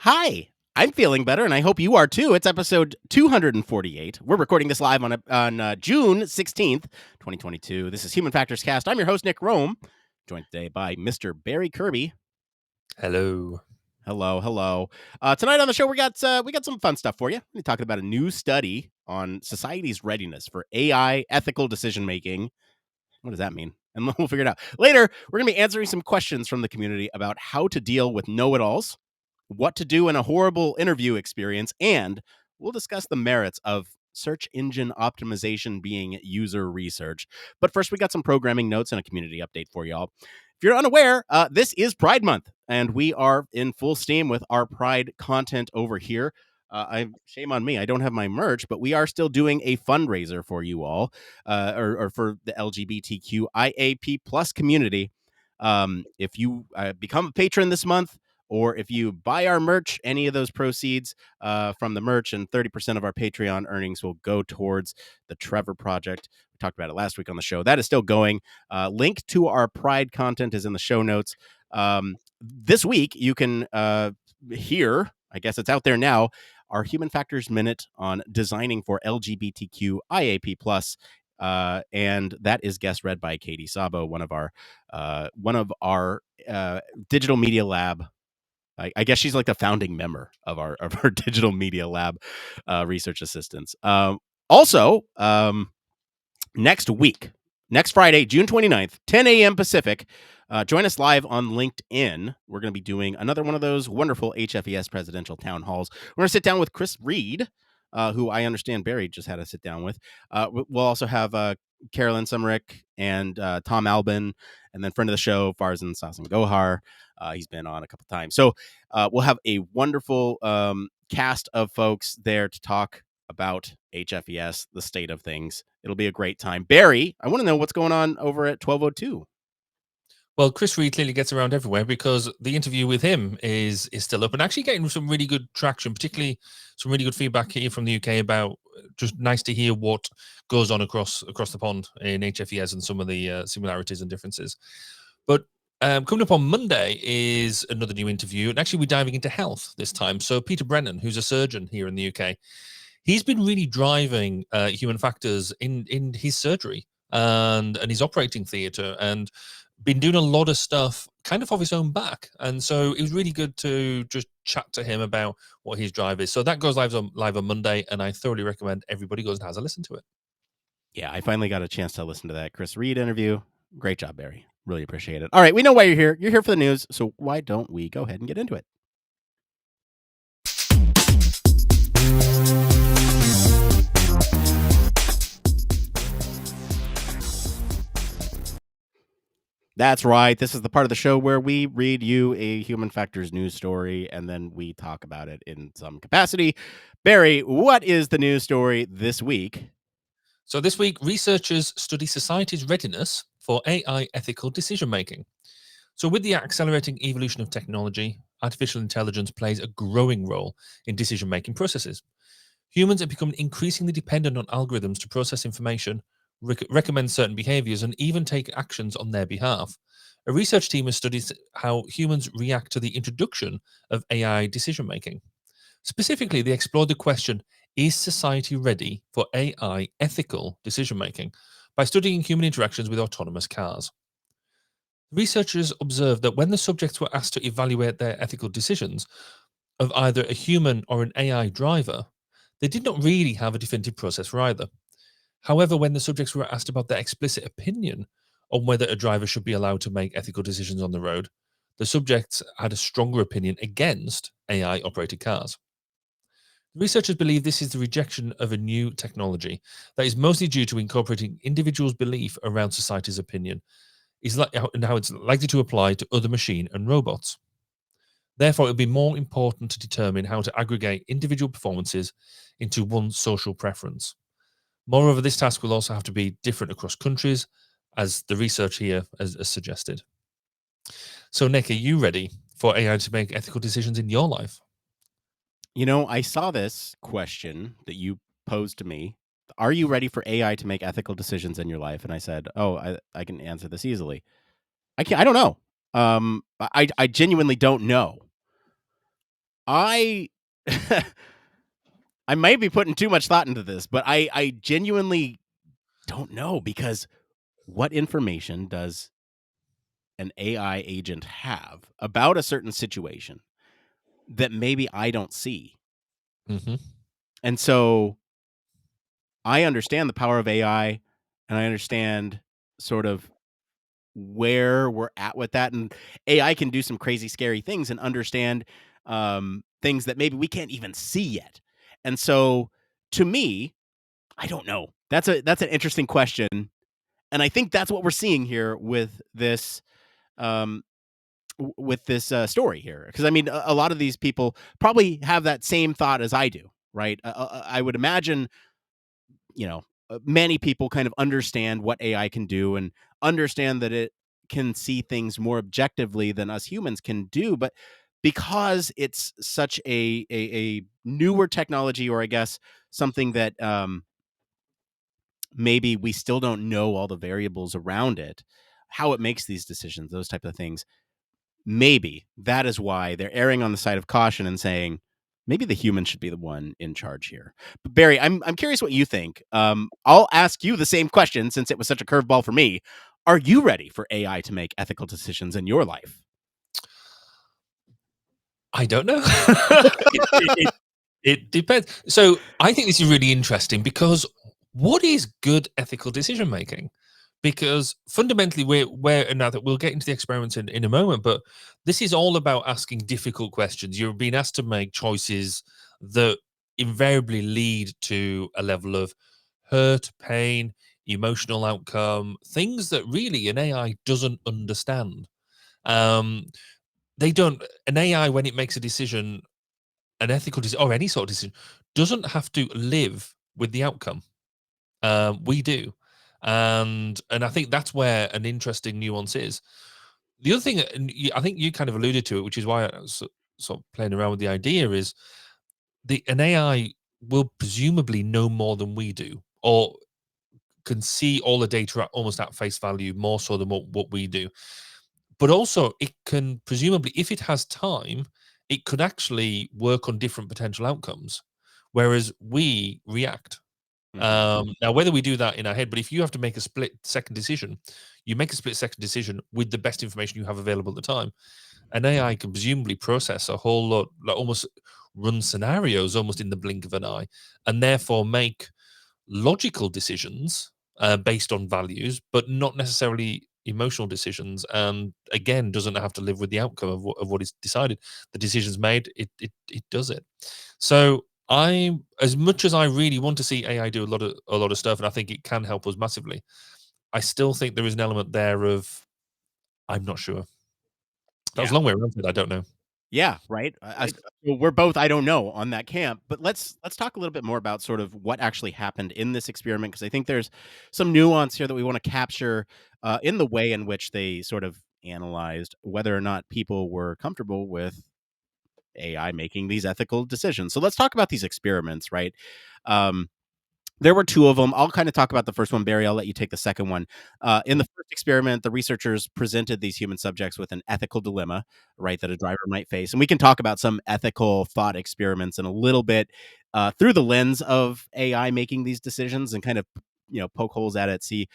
Hi, I'm feeling better, and I hope you are too. It's episode 248. We're recording this live on June 16th, 2022. This is Human Factors Cast. I'm your host, Nick Roome, joined today by Mr. Barry Kirby. Hello. Hello. Tonight on the show, we got some fun stuff for you. We're talking about a new study on society's readiness for AI ethical decision making. What does that mean? And we'll figure it out. Later, we're going to be answering some questions from the community about how to deal with know-it-alls, what to do in a horrible interview experience, and we'll discuss the merits of search engine optimization being user research. But first, we got some programming notes and a community update for y'all. If you're unaware, this is Pride Month, and we are in full steam with our Pride content over here. Shame on me, I don't have my merch, but we are still doing a fundraiser for you all, or for the LGBTQIAP plus community. If you become a patron this month, or if you buy our merch, any of those proceeds from the merch and 30% of our Patreon earnings will go towards the Trevor Project. We talked about it last week on the show. That is still going. Link to our Pride content is in the show notes. This week, you can hear, I guess it's out there now, our Human Factors Minute on designing for LGBTQ IAP+. And that is guest read by Katie Sabo, one of our digital media lab. I guess she's like the founding member of our digital media lab research assistants. Also, next Friday, June 29th, 10 a.m. Pacific, join us live on LinkedIn. We're going to be doing another one of those wonderful HFES presidential town halls. We're going to sit down with Chris Reid, who I understand Barry just had to sit down with. We'll also have Carolyn Sumrick and Tom Albin, and then friend of the show, Farzan Sasan Gohar. He's been on a couple times. So we'll have a wonderful cast of folks there to talk about HFES, the state of things. It'll be a great time. Barry, I want to know what's going on over at 1202. Well, Chris Reid clearly gets around everywhere because the interview with him is still up and actually getting some really good traction, particularly some really good feedback here from the UK about just nice to hear what goes on across the pond in HFES and some of the similarities and differences. But coming up on Monday is another new interview, and actually we're diving into health this time. So Peter Brennan, who's a surgeon here in the UK, he's been really driving human factors in his surgery and his operating theatre and been doing a lot of stuff kind of off his own back. And so it was really good to just chat to him about what his drive is. So that goes live on Monday, and I thoroughly recommend everybody goes and has a listen to it. Yeah, I finally got a chance to listen to that Chris Reid interview. Great job, Barry. Really appreciate it. All right, we know why you're here. You're here for the news, so why don't we go ahead and get into it? That's right. This is the part of the show where we read you a Human Factors news story, and then we talk about it in some capacity. Barry, what is the news story this week? So this week, researchers study society's readiness for AI ethical decision-making. So with the accelerating evolution of technology, artificial intelligence plays a growing role in decision-making processes. Humans are becoming increasingly dependent on algorithms to process information, recommend certain behaviors, and even take actions on their behalf. A research team has studied how humans react to the introduction of AI decision-making. Specifically, they explored the question, is society ready for AI ethical decision-making, by studying human interactions with autonomous cars. Researchers observed that when the subjects were asked to evaluate their ethical decisions of either a human or an AI driver, they did not really have a definitive process for either. However, when the subjects were asked about their explicit opinion on whether a driver should be allowed to make ethical decisions on the road, the subjects had a stronger opinion against AI-operated cars. Researchers believe this is the rejection of a new technology that is mostly due to incorporating individuals' belief around society's opinion and how it's likely to apply to other machine and robots. Therefore, it will be more important to determine how to aggregate individual performances into one social preference. Moreover, this task will also have to be different across countries, as the research here has suggested. So, Nick, are you ready for AI to make ethical decisions in your life? You know, I saw this question that you posed to me. Are you ready for AI to make ethical decisions in your life? And I said, oh, I can answer this easily. I don't know. I genuinely don't know. I I might be putting too much thought into this, but I genuinely don't know, because what information does an AI agent have about a certain situation that maybe I don't see? Hmm. And so I understand the power of AI, and I understand sort of where we're at with that. And AI can do some crazy, scary things and understand things that maybe we can't even see yet. And so, to me, I don't know. That's an interesting question, and I think that's what we're seeing here with this um, story here. Because I mean, a lot of these people probably have that same thought as I do, right? I would imagine, many people kind of understand what AI can do and understand that it can see things more objectively than us humans can do. But because it's such a newer technology, or I guess something that maybe we still don't know all the variables around it, how it makes these decisions, those type of things, maybe that is why they're erring on the side of caution and saying maybe the human should be the one in charge here. But Barry, I'm curious what you think. I'll ask you the same question since it was such a curveball for me. Are you ready for AI to make ethical decisions in your life? I don't know. It depends. So I think this is really interesting because what is good ethical decision making? Because fundamentally, we're now that we'll get into the experiments in a moment, but this is all about asking difficult questions. You're being asked to make choices that invariably lead to a level of hurt, pain, emotional outcome, things that really an AI doesn't understand. Um, they don't. An AI, when it makes a decision, an ethical decision or any sort of decision, doesn't have to live with the outcome. We do, and I think that's where an interesting nuance is. The other thing, and I think you kind of alluded to it, which is why I was sort of playing around with the idea, is an AI will presumably know more than we do, or can see all the data almost at face value, more so than what we do. But also, it can presumably, if it has time, it could actually work on different potential outcomes, whereas we react. Hmm. Now, whether we do that in our head, but if you have to make a split second decision, you make a split second decision with the best information you have available at the time. An AI can presumably process a whole lot, like almost run scenarios almost in the blink of an eye, and therefore make logical decisions based on values, but not necessarily emotional decisions. And again, doesn't have to live with the outcome of what is decided. The decision's made, it does it. So I, as much as I really want to see AI do a lot of stuff, and I think it can help us massively, I still think there is an element there of I'm not sure. That was Yeah. a long way around. I don't know. Yeah, right. So we're both I don't know on that camp, but let's talk a little bit more about sort of what actually happened in this experiment, because I think there's some nuance here that we want to capture in the way in which they sort of analyzed whether or not people were comfortable with AI making these ethical decisions. So let's talk about these experiments, right? Um, there were two of them. I'll kind of talk about the first one, Barry. I'll let you take the second one. In the first experiment, the researchers presented these human subjects with an ethical dilemma, right, that a driver might face. And we can talk about some ethical thought experiments in a little bit through the lens of AI making these decisions and kind of poke holes at it, see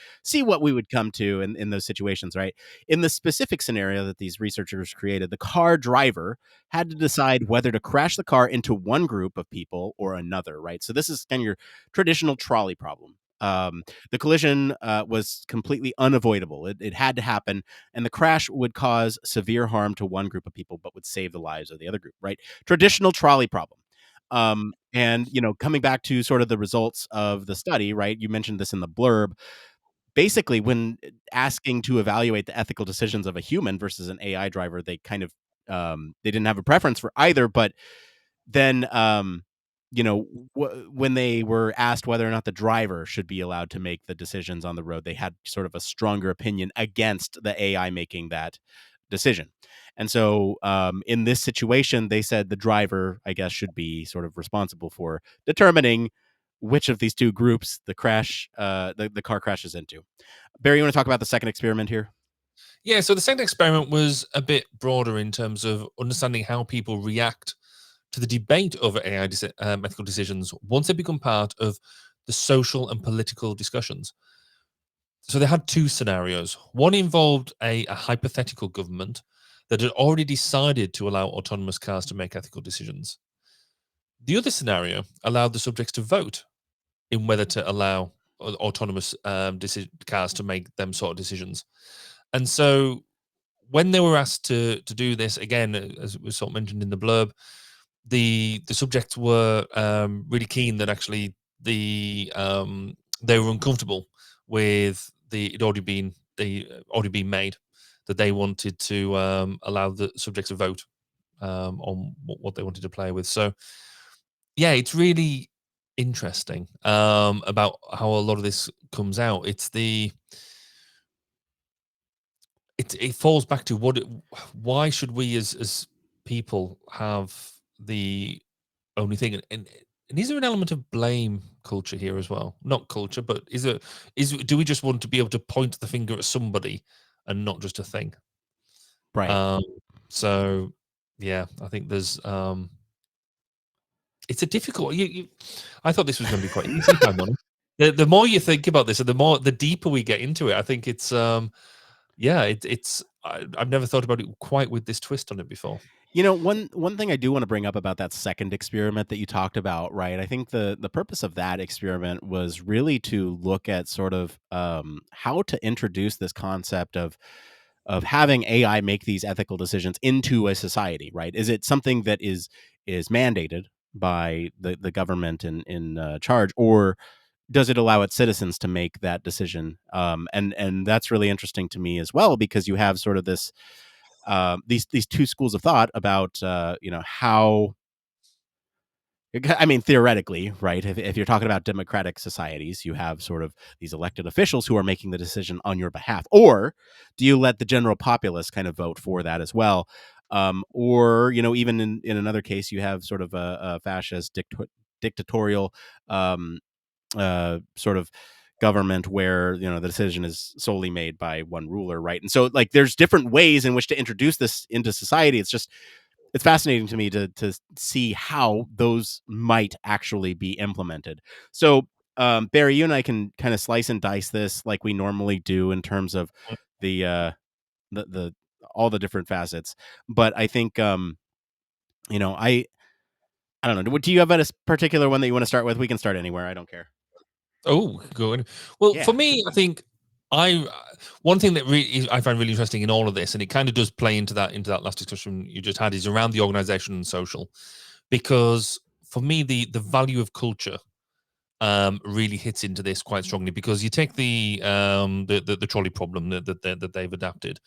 what we would come to in those situations, right? In the specific scenario that these researchers created, the car driver had to decide whether to crash the car into one group of people or another, right? So this is kind of your traditional trolley problem. The collision was completely unavoidable. It had to happen, and the crash would cause severe harm to one group of people, but would save the lives of the other group. Right? Traditional trolley problem. And coming back to sort of the results of the study, right? You mentioned this in the blurb. Basically, when asking to evaluate the ethical decisions of a human versus an AI driver, they kind of they didn't have a preference for either, but then when they were asked whether or not the driver should be allowed to make the decisions on the road, they had sort of a stronger opinion against the AI making that decision. And so in this situation, they said the driver, I guess, should be sort of responsible for determining which of these two groups the car crashes into. Barry, you want to talk about the second experiment here? Yeah, so the second experiment was a bit broader in terms of understanding how people react to the debate over AI ethical decisions once they become part of the social and political discussions. So they had two scenarios. One involved a hypothetical government that had already decided to allow autonomous cars to make ethical decisions. The other scenario allowed the subjects to vote in whether to allow autonomous cars to make them sort of decisions. And so when they were asked to do this, again, as was sort of mentioned in the blurb, the subjects were really keen that actually they were uncomfortable with it already been made, that they wanted to allow the subjects to vote on what they wanted to play with. So yeah, it's really interesting about how a lot of this comes out. It falls back to why should we as people have the only thing, and is there an element of blame culture here as well? Not culture, but do we just want to be able to point the finger at somebody and not just a thing? Right. So yeah, I think there's it's a difficult. I thought this was going to be quite easy. If I'm honest. The more you think about this, and the deeper we get into it, I think it's I've never thought about it quite with this twist on it before. You know, one thing I do want to bring up about that second experiment that you talked about, right? I think the purpose of that experiment was really to look at sort of how to introduce this concept of having AI make these ethical decisions into a society, right? Is it something that is mandated by the government in charge, or does it allow its citizens to make that decision? And that's really interesting to me as well, because you have sort of this these two schools of thought about how, I mean, theoretically, right? If you're talking about democratic societies, you have sort of these elected officials who are making the decision on your behalf. Or do you let the general populace kind of vote for that as well? Or, even in another case, you have sort of a fascist dictatorial sort of government where the decision is solely made by one ruler, right? And so, like, there's different ways in which to introduce this into society. It's fascinating to me to see how those might actually be implemented. So, Barry, you and I can kind of slice and dice this like we normally do in terms of the all the different facets. But I think I don't know. Do you have a particular one that you want to start with? We can start anywhere. I don't care. Oh, good. Well, Yeah. for me, I think one thing that I find really interesting in all of this, and it kind of does play into that last discussion you just had, is around the organization and social, because for me, the value of culture really hits into this quite strongly, because you take the trolley problem that they've adapted,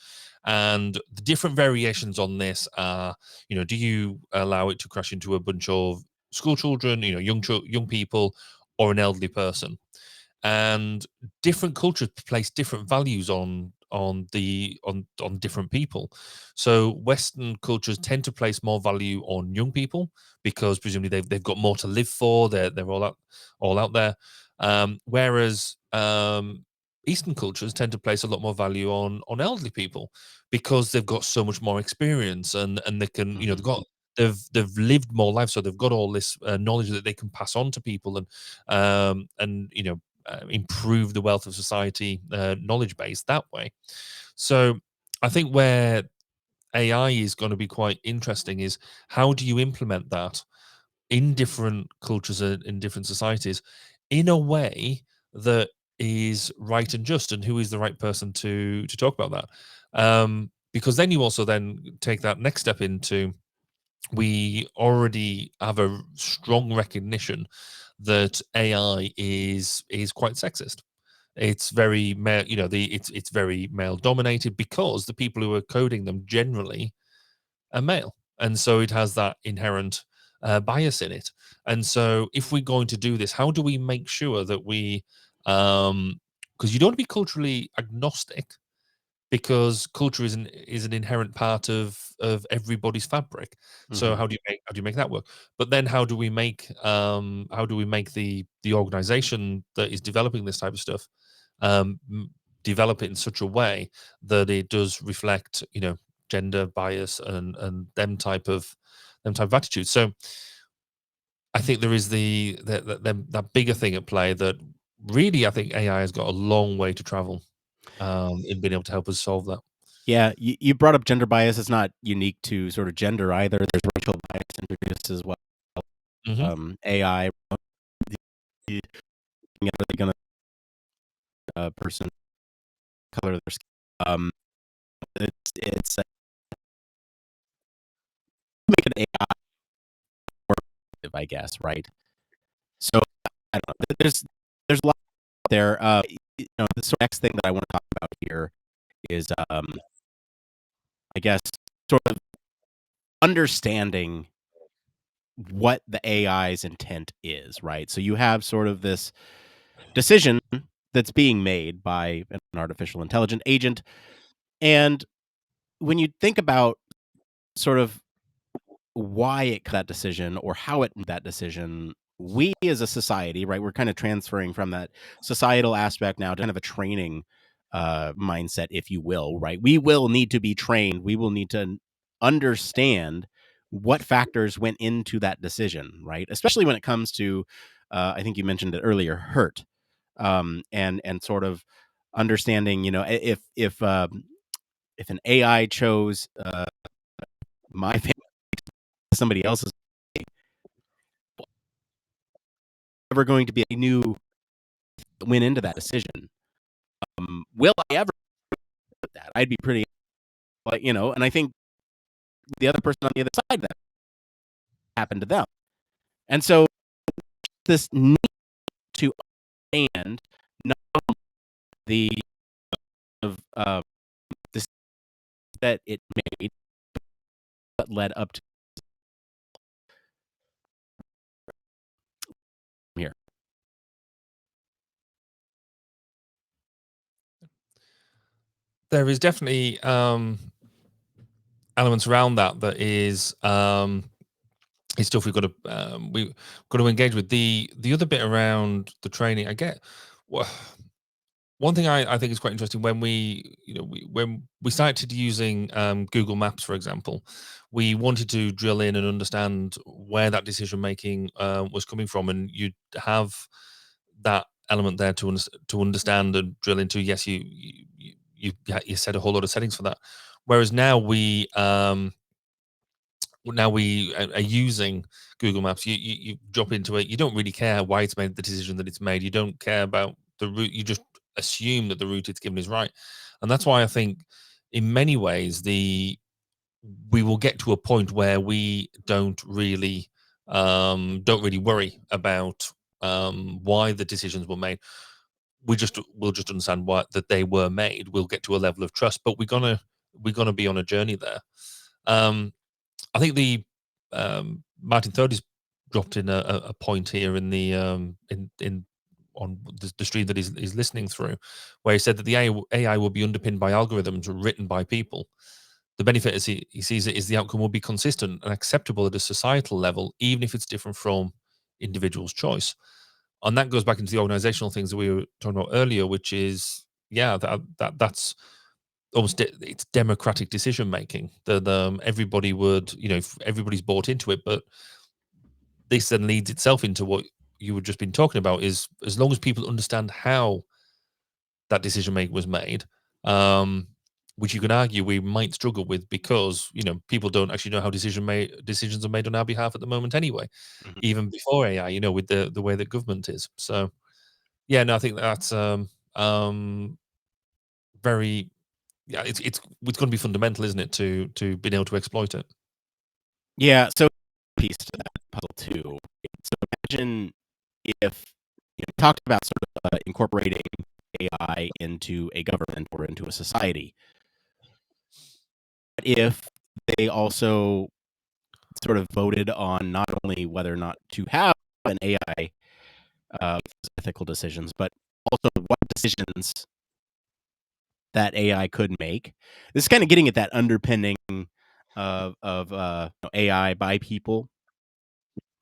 and the different variations on this are, do you allow it to crash into a bunch of school children, young people, or an elderly person? And different cultures place different values on different people. So Western cultures tend to place more value on young people, because presumably they've got more to live for. They're all out there. Whereas Eastern cultures tend to place a lot more value on elderly people, because they've got so much more experience, and they can, they've lived more life, so they've got all this knowledge that they can pass on to people, and improve the wealth of society knowledge base that way. So I think where AI is going to be quite interesting is, how do you implement that in different cultures and in different societies in a way that is right and just, and who is the right person to talk about that? Because then you also then take that next step into, we already have a strong recognition that AI is quite sexist. It's very male, it's very male dominated, because the people who are coding them generally are male, and so it has that inherent bias in it. And so, if we're going to do this, how do we make sure that because you don't want to be culturally agnostic, because culture is an inherent part of everybody's fabric. So Mm-hmm. how do you make that work? But then how do we make the organization that is developing this type of stuff develop it in such a way that it does reflect, gender bias and them type of type of attitudes. So I think there is that bigger thing at play that really I think AI has got a long way to travel in being able to help us solve that. Yeah, you brought up gender bias. It's not unique to sort of gender either. There's racial bias introduced as well. AI, are they going to person color their skin? It's make an AI more effective, I guess, right? So I don't know. There's a lot out there. The sort of next thing that I want to talk about here is, I guess, sort of understanding what the AI's intent is, right? So you have sort of this decision that's being made by an artificial intelligent agent, and when you think about sort of why it that decision or how it made that decision, we as a society, right, we're kind of transferring from that societal aspect now to kind of a training mindset, if you will, right? We will need to be trained. We will need to understand what factors went into that decision, right? Especially when it comes to, I think you mentioned it earlier, hurt, and sort of understanding, if an AI chose my family, somebody else's, ever going to be a new went into that decision. Will I ever do that? I'd be pretty, and I think the other person on the other side of that happened to them. And so this need to understand not only the of this that it made, but led up to here. There is definitely elements around that is stuff we've got to engage with. The other bit around the training, I get. Well, one thing I think is quite interesting when when we started using Google Maps, for example, we wanted to drill in and understand where that decision making was coming from, and you'd have that element there to understand and drill into. Yes, you set a whole lot of settings for that, whereas now we are using Google Maps. You drop into it. You don't really care why it's made the decision that it's made. You don't care about the route. You just assume that the route it's given is right, and that's why I think, in many ways, we will get to a point where we don't really worry about why the decisions were made. We'll just understand why that they were made. We'll get to a level of trust, but we're gonna be on a journey there. I think the Martin Thirty's dropped in a point here in the in on the stream that he's listening through, where he said that the AI will be underpinned by algorithms written by people. The benefit, as he sees it, is the outcome will be consistent and acceptable at a societal level, even if it's different from individual's choice. And that goes back into the organizational things that we were talking about earlier, which is, yeah, that's almost it's democratic decision making. That everybody would, if everybody's bought into it, but this then leads itself into what you had just been talking about, is as long as people understand how that decision making was made, which you can argue we might struggle with because people don't actually know how decisions are made on our behalf at the moment anyway, Mhm. even before AI, with the way that government is. So yeah, no, I think that's very, yeah, it's going to be fundamental, isn't it, to being able to exploit it. Yeah, so piece to that puzzle too. So imagine if talked about sort of incorporating AI into a government or into a society. If they also sort of voted on not only whether or not to have an AI ethical decisions, but also what decisions that AI could make. This is kind of getting at that underpinning of AI by people,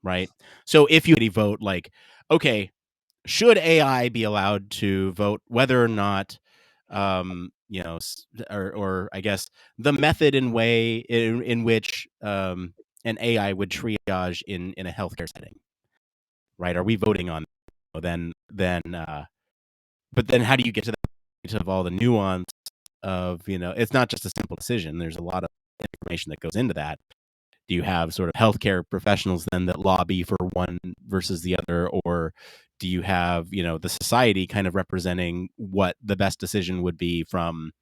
right? So if you vote like, okay, should AI be allowed to vote whether or not, or I guess the method in which an AI would triage in a healthcare setting, right? Are we voting on but then how do you get to the point of all the nuance of, it's not just a simple decision. There's a lot of information that goes into that. Do you have sort of healthcare professionals then that lobby for one versus the other, or do you have, the society kind of representing what the best decision would be from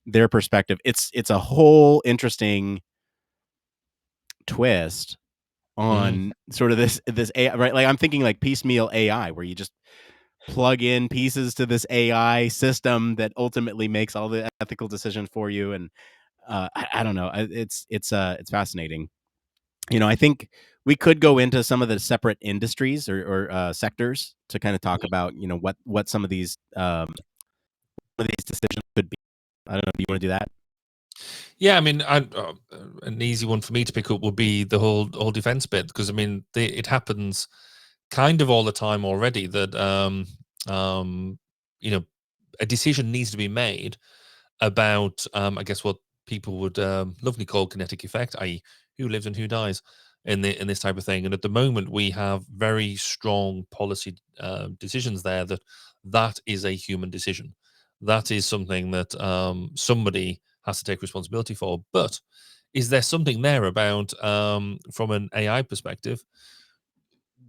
their perspective? It's a whole interesting twist Mm. on sort of this AI, right? Like I'm thinking like piecemeal AI, where you just plug in pieces to this AI system that ultimately makes all the ethical decisions for you. And I don't know, it's fascinating. I think we could go into some of the separate industries or sectors to kind of talk about, what some of these decisions could be. I don't know. Do you want to do that? Yeah, I mean, an easy one for me to pick up would be the whole defense bit, because I mean, it happens kind of all the time already that you know, a decision needs to be made about I guess what people would lovely call kinetic effect, i.e., who lives and who dies in this type of thing. And at the moment, we have very strong policy decisions there that is a human decision. That is something that somebody has to take responsibility for. But is there something there about from an AI perspective?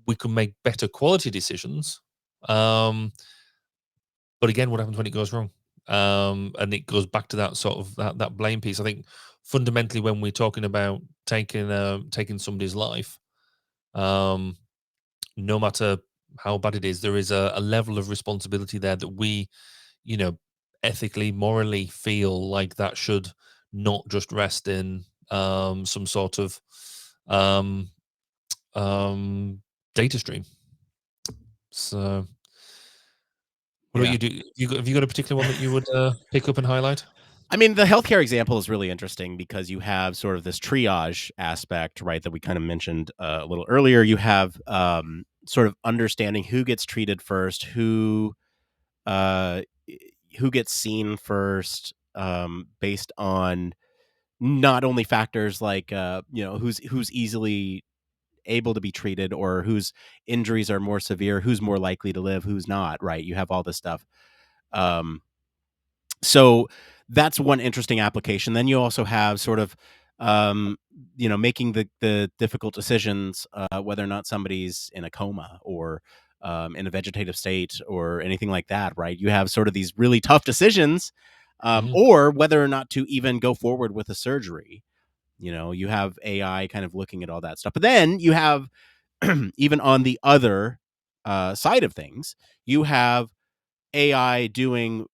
We can make better quality decisions. But again, what happens when it goes wrong? And it goes back to that sort of that blame piece. I think fundamentally, when we're talking about taking somebody's life, um, no matter how bad it is, there is a level of responsibility there that we, you know, ethically, morally feel like that should not just rest in some sort of um, data stream. So, what about Yeah. you? Have you got a particular one that you would pick up and highlight? I mean, the healthcare example is really interesting because you have sort of this triage aspect, right, that we kind of mentioned a little earlier. You have sort of understanding who gets treated first, uh, who gets seen first, based on not only factors like who's easily able to be treated or whose injuries are more severe, who's more likely to live, who's not. Right? You have all this stuff. Um, so that's one interesting application. Then you also have sort of making the difficult decisions, whether or not somebody's in a coma or in a vegetative state or anything like that, right? You have sort of these really tough decisions, Mhm. or whether or not to even go forward with a surgery. You have AI kind of looking at all that stuff, but then you have even on the other side of things, you have AI doing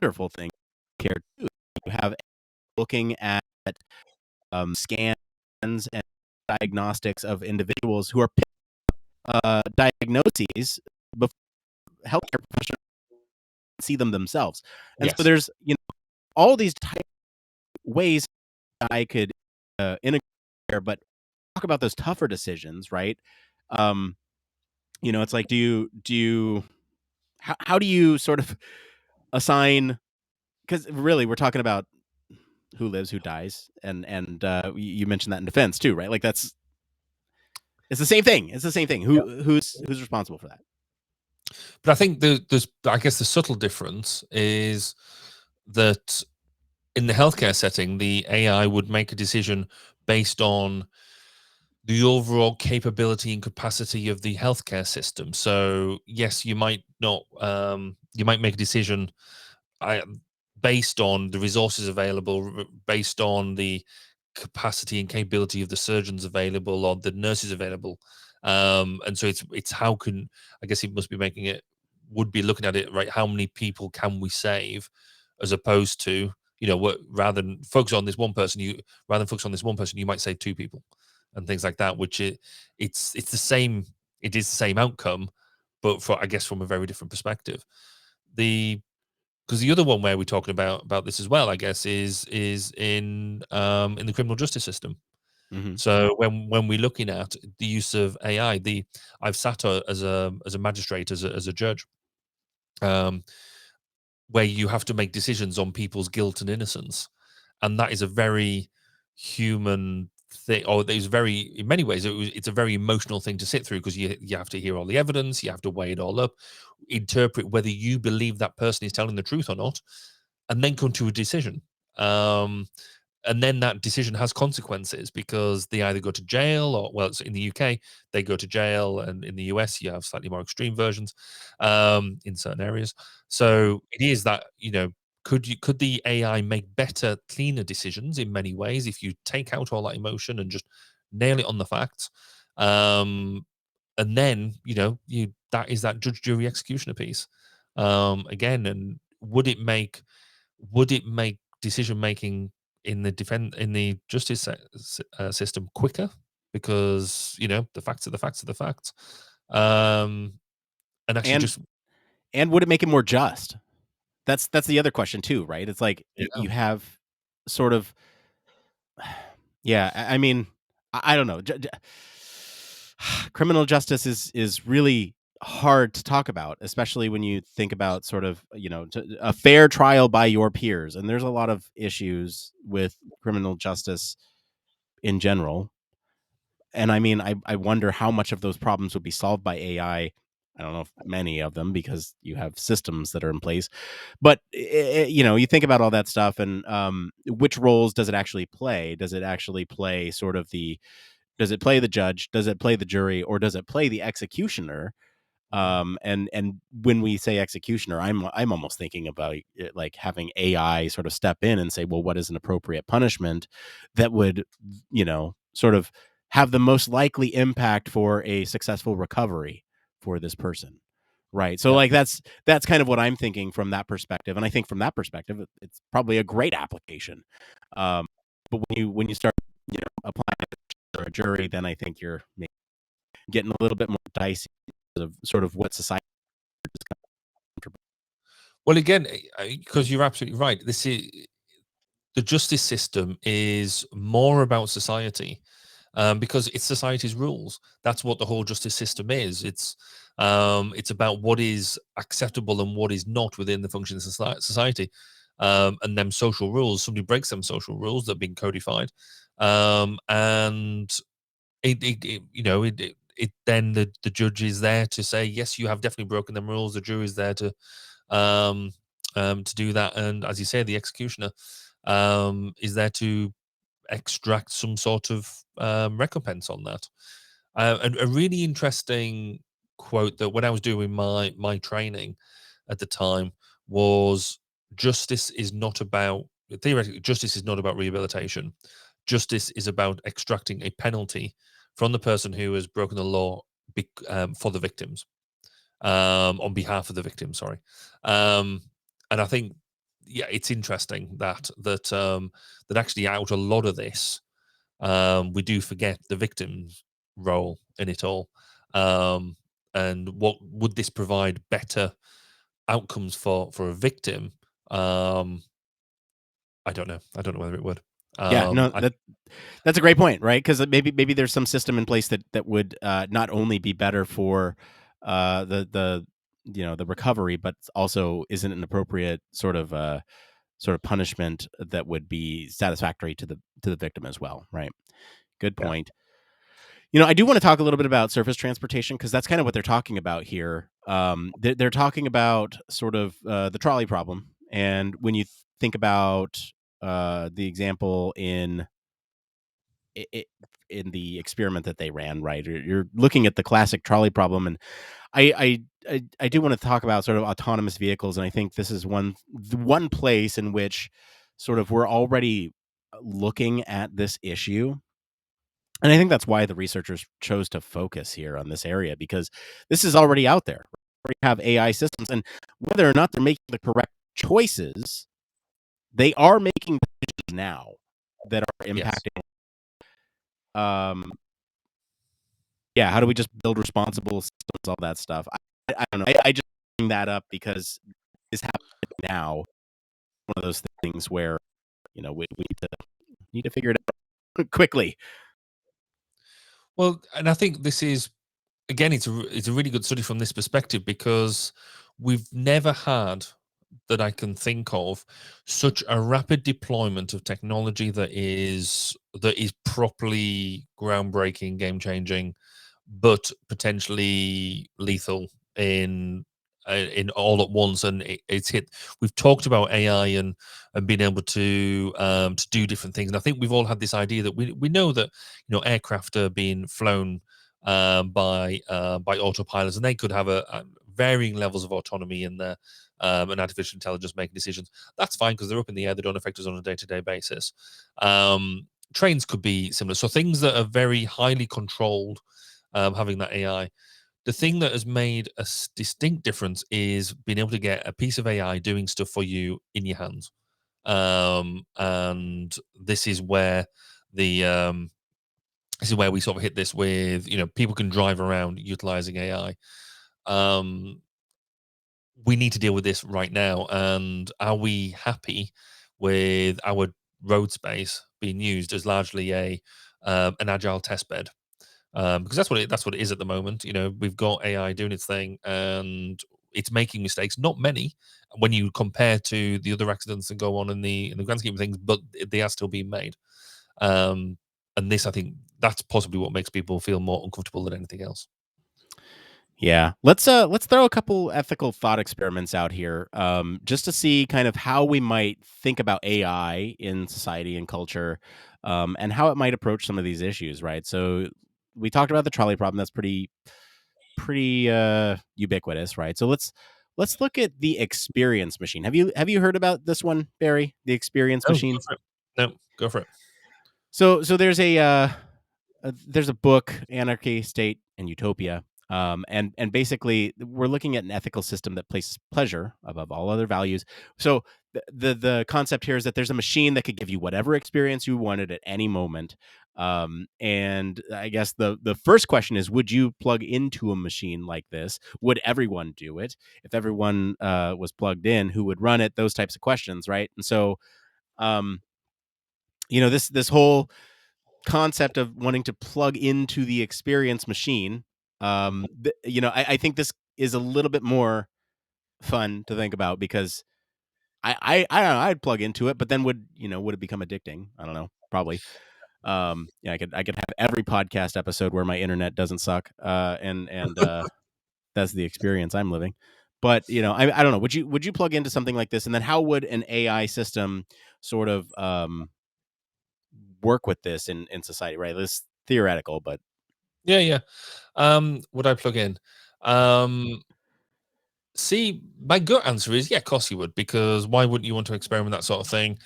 wonderful things care too. You have looking at scans and diagnostics of individuals who are diagnoses before healthcare professionals see them themselves. And so Yes. there's all these type ways I could integrate there, but talk about those tougher decisions, right? Um, it's like, how do you sort of assign? Because really, we're talking about who lives, who dies, and you mentioned that in defense too, right? Like it's the same thing. It's the same thing. Who's responsible for that? But I think there's, I guess, the subtle difference is that in the healthcare setting, the AI would make a decision based on the overall capability and capacity of the healthcare system. So yes, you might not, you might make a decision I, based on the resources available, based on the capacity and capability of the surgeons available or the nurses available. And so it's how can, I guess he must be making it, would be looking at it, right? How many people can we save, as opposed to, what, rather than focus on this one person, you might save two people and things like that. Which it's the same. It is the same outcome, but for, I guess, from a very different perspective. The Because the other one where we're talking about this as well, I guess, is in the criminal justice system. Hmm. So when we're looking at the use of AI, I've sat as a magistrate, as a judge, um, where you have to make decisions on people's guilt and innocence, and that is a very human thing, or there's very, in many ways, it's a very emotional thing to sit through, because you have to hear all the evidence, you have to weigh it all up, interpret whether you believe that person is telling the truth or not, and then come to a decision. And then that decision has consequences, because they either go to jail, or, well, it's in the UK, they go to jail, and in the US, you have slightly more extreme versions in certain areas. So it is that, could the AI make better, cleaner decisions in many ways if you take out all that emotion and just nail it on the facts? And then, that is that judge, jury, executioner piece again. And would it make decision making in the justice system quicker, because the facts are the facts are the facts, and actually And just would it make it more just? That's the other question too, right? It's like yeah. you have sort of, yeah. I mean, I don't know. Criminal justice is really hard to talk about, especially when you think about sort of, a fair trial by your peers. And there's a lot of issues with criminal justice in general. And I mean, I wonder how much of those problems would be solved by AI. I don't know if many of them, because you have systems that are in place. But you think about all that stuff, and which roles does it actually play? Does it actually play sort of does it play the judge? Does it play the jury? Or does it play the executioner? And when we say executioner, I'm almost thinking about it, like having AI sort of step in and say, well, what is an appropriate punishment that would, sort of have the most likely impact for a successful recovery for this person. Right. So Yeah. like that's kind of what I'm thinking from that perspective. And I think from that perspective, it's probably a great application. But when you start, applying it for a jury, then I think you're maybe getting a little bit more dicey of sort of what society is comfortable. Well, again, because you're absolutely right, this is the justice system is more about society, because it's society's rules. That's what the whole justice system is. It's about what is acceptable and what is not within the functions of society, and them social rules. Somebody breaks them social rules that have been codified, and then the judge is there to say, yes, you have definitely broken them rules. The jury is there to do that, and as you say, the executioner is there to extract some sort of recompense on that. A really interesting quote that when I was doing my training at the time was, justice is not about, theoretically, justice is not about rehabilitation. Justice is about extracting a penalty from the person who has broken the law for the victims, on behalf of the victim. Sorry, and I think, yeah, it's interesting that actually, out a lot of this, we do forget the victim's role in it all. And what would this provide better outcomes for a victim? I don't know. I don't know whether it would. Yeah, no, I that's a great point, right? Because maybe there's some system in place that would not only be better for the the recovery, but also isn't an appropriate sort of punishment that would be satisfactory to the victim as well, right? Good Yeah. point. I do want to talk a little bit about surface transportation, because that's kind of what they're talking about here. They're talking about sort of the trolley problem, and when you think about the example in the experiment that they ran, right? You're looking at the classic trolley problem, and I do want to talk about sort of autonomous vehicles, and I think this is one place in which sort of we're already looking at this issue. And I think that's why the researchers chose to focus here on this area, because this is already out there. We have AI systems, and whether or not they're making the correct choices, they are making decisions now that are Yes. impacting. Yeah, how do we just build responsible systems, all that stuff? I don't know. I just bring that up because it's happening now. One of those things where we need to figure it out quickly. Well, and I think this is, again, it's a really good study from this perspective, because we've never had that I can think of such a rapid deployment of technology that is properly groundbreaking, game changing, but potentially lethal in all at once, and it's hit. We've talked about AI and being able to do different things, and I think we've all had this idea that we know that aircraft are being flown by autopilots, and they could have a varying levels of autonomy in there, and artificial intelligence making decisions. That's fine because they're up in the air; they don't affect us on a day-to-day basis. Trains could be similar, so things that are very highly controlled, having that AI. The thing that has made a distinct difference is being able to get a piece of AI doing stuff for you in your hands. And this is where we sort of hit this with, people can drive around utilizing AI. We need to deal with this right now. And are we happy with our road space being used as largely an agile test bed? Because that's what it is at the moment. We've got AI doing its thing, and it's making mistakes. Not many when you compare to the other accidents that go on in the grand scheme of things, but they are still being made. And this, I think, that's possibly what makes people feel more uncomfortable than anything else. Yeah. Let's throw a couple ethical thought experiments out here, just to see kind of how we might think about AI in society and culture, and how it might approach some of these issues, right? So we talked about the trolley problem. That's pretty ubiquitous, right? So let's look at the experience machine. Have you heard about this one, Barry? The experience No, go machine. for it. No, go for it. So there's a book, Anarchy, State, and Utopia. And basically, we're looking at an ethical system that places pleasure above all other values. So the concept here is that there's a machine that could give you whatever experience you wanted at any moment. And I guess the first question is, would you plug into a machine like this? Would everyone do it? If everyone was plugged in, who would run it? Those types of questions, right? And so, um, this whole concept of wanting to plug into the experience machine, I think this is a little bit more fun to think about, because I don't know, I'd plug into it, but then would it become addicting? I don't know, probably. Yeah, I could have every podcast episode where my internet doesn't suck, and that's the experience I'm living. But I don't know. Would you plug into something like this, and then how would an AI system sort of work with this in society? Right, this theoretical, but Yeah, yeah. Would I plug in? See, my gut answer is yeah, of course you would, because why wouldn't you want to experiment that sort of thing?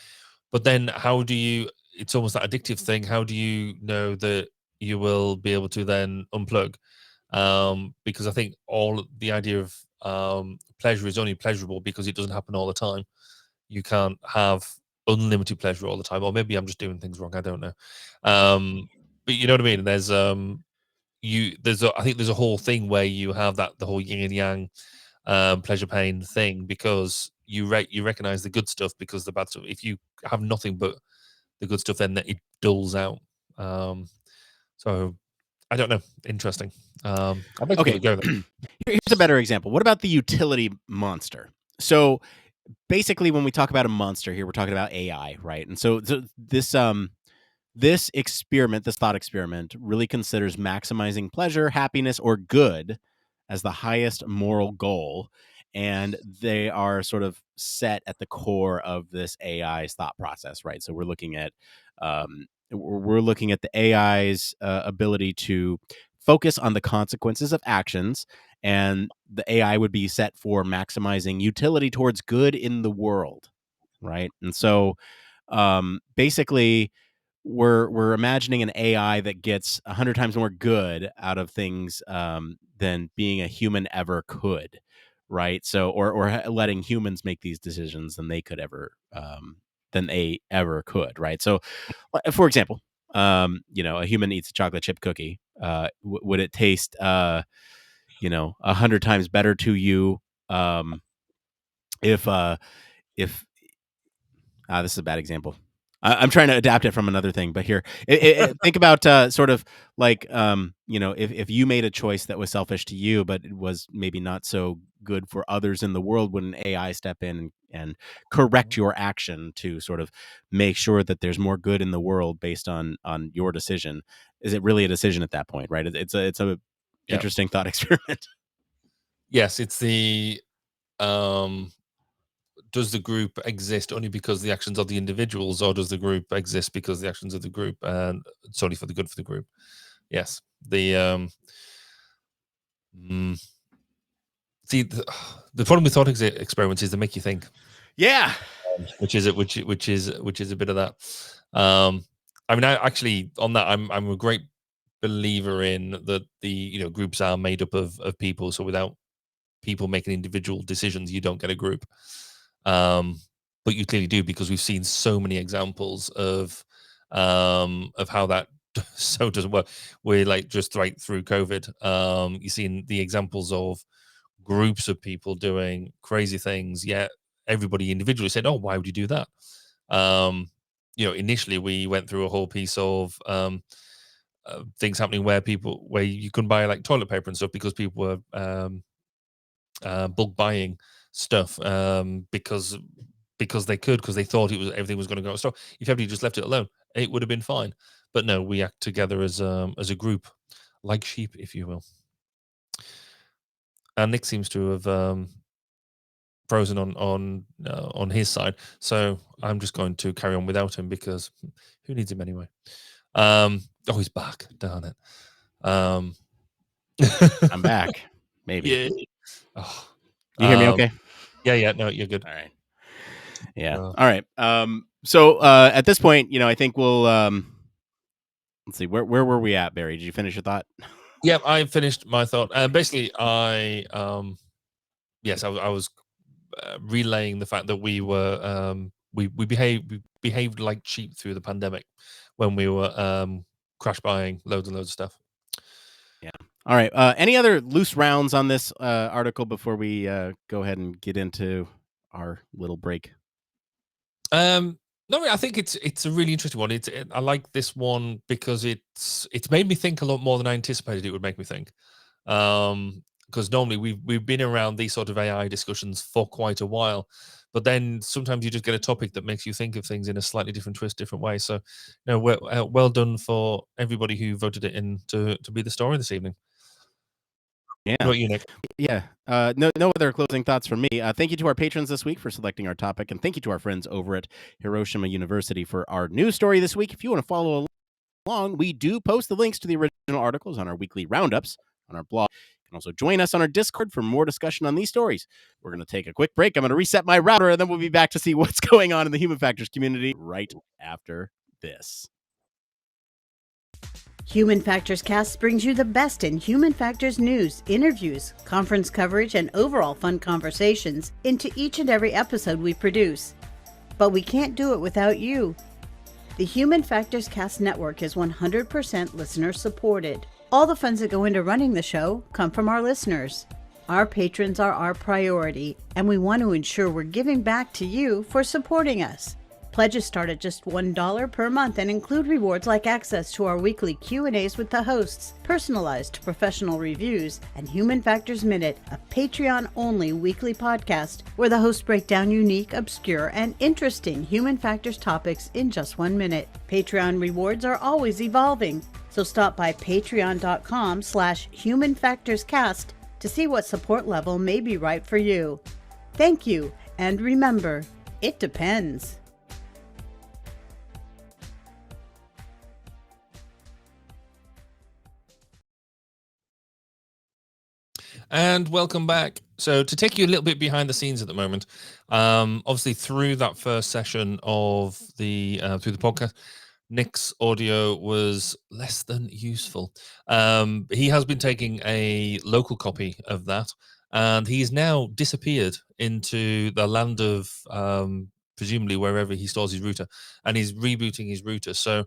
But then how do you, it's almost that addictive thing. How do you know that you will be able to then unplug? Because I think all the idea of pleasure is only pleasurable because it doesn't happen all the time. You can't have unlimited pleasure all the time, or maybe I'm just doing things wrong. I don't know. But you know what I mean? I think there's a whole thing where you have the whole yin and yang, pleasure pain thing, because you recognize the good stuff because the bad stuff. If you have nothing but the good stuff, then it dulls out. So I don't know. Interesting. I'd like to give okay. it a go. Then. Here's a better example. What about the utility monster? So basically, when we talk about a monster here, we're talking about AI, right? And so this experiment, this thought experiment, really considers maximizing pleasure, happiness, or good as the highest moral goal. And they are sort of set at the core of this AI's thought process, right? So we're looking at the AI's ability to focus on the consequences of actions, and the AI would be set for maximizing utility towards good in the world, right? And so, basically, we're imagining an AI that gets 100 times more good out of things, than being a human ever could, right? So, or letting humans make these decisions than they ever could, right? So, for example, a human eats a chocolate chip cookie. Would it taste, 100 times better to you, if if this is a bad example. I'm trying to adapt it from another thing, but here, think about sort of like, if you made a choice that was selfish to you, but it was maybe not so good for others in the world, would an AI step in and correct your action to sort of make sure that there's more good in the world based on your decision? Is it really a decision at that point, right? It's a Yeah. interesting thought experiment. Yes, it's the does the group exist only because the actions of the individuals, or does the group exist because the actions of the group and it's only for the good for the group? Yes. See, the problem with thought experiments is they make you think. Yeah. Which is a bit of that. I mean, I actually on that, I'm a great believer in that the groups are made up of people. So without people making individual decisions, you don't get a group. But you clearly do, because we've seen so many examples of how that so doesn't work. We're like just right through COVID. You've seen the examples of groups of people doing crazy things, yet everybody individually said, "Oh, why would you do that?" Initially we went through a whole piece of things happening where you couldn't buy like toilet paper and stuff because people were bulk buying stuff because they thought everything was going to go out of stock. If everybody just left it alone, it would have been fine. But no, we act together as a group, like sheep, if you will. And Nick seems to have frozen on his side, so I'm just going to carry on without him because who needs him anyway? He's back. Darn it. I'm back. Maybe. Yeah. Oh, you hear me okay? Yeah. No, you're good. All right. Yeah. All right. So at this point, I think we'll let's see, where were we at, Barry? Did you finish your thought? Yeah, I finished my thought. Basically, I was relaying the fact that we were we behaved like sheep through the pandemic when we were crash buying loads and loads of stuff. Yeah. All right. Any other loose rounds on this article before we go ahead and get into our little break? No, I think it's a really interesting one. I like this one because it's made me think a lot more than I anticipated it would make me think. Because normally we've been around these sort of AI discussions for quite a while, but then sometimes you just get a topic that makes you think of things in a slightly different twist, different way. So, well done for everybody who voted it in to be the story this evening. Yeah. What about you, Nick? Yeah. No other closing thoughts from me. Thank you to our patrons this week for selecting our topic, and thank you to our friends over at Hiroshima University for our news story this week. If you want to follow along, we do post the links to the original articles on our weekly roundups on our blog. You can also join us on our Discord for more discussion on these stories. We're going to take a quick break. I'm going to reset my router, and then we'll be back to see what's going on in the human factors community right after this. Human Factors Cast brings you the best in human factors news, interviews, conference coverage, and overall fun conversations into each and every episode we produce. But we can't do it without you. The Human Factors Cast network is 100% listener supported. All the funds that go into running the show come from our listeners. Our patrons are our priority, and we want to ensure we're giving back to you for supporting us. Pledges start at just $1 per month and include rewards like access to our weekly Q&As with the hosts, personalized professional reviews, and Human Factors Minute, a Patreon-only weekly podcast where the hosts break down unique, obscure, and interesting human factors topics in just 1 minute. Patreon rewards are always evolving, so stop by patreon.com/humanfactorscast to see what support level may be right for you. Thank you, and remember, it depends. And welcome back. So to take you a little bit behind the scenes at the moment, obviously through that first session of the through the podcast, Nick's audio was less than useful. He has been taking a local copy of that, and he's now disappeared into the land of presumably wherever he stores his router, and he's rebooting his router. So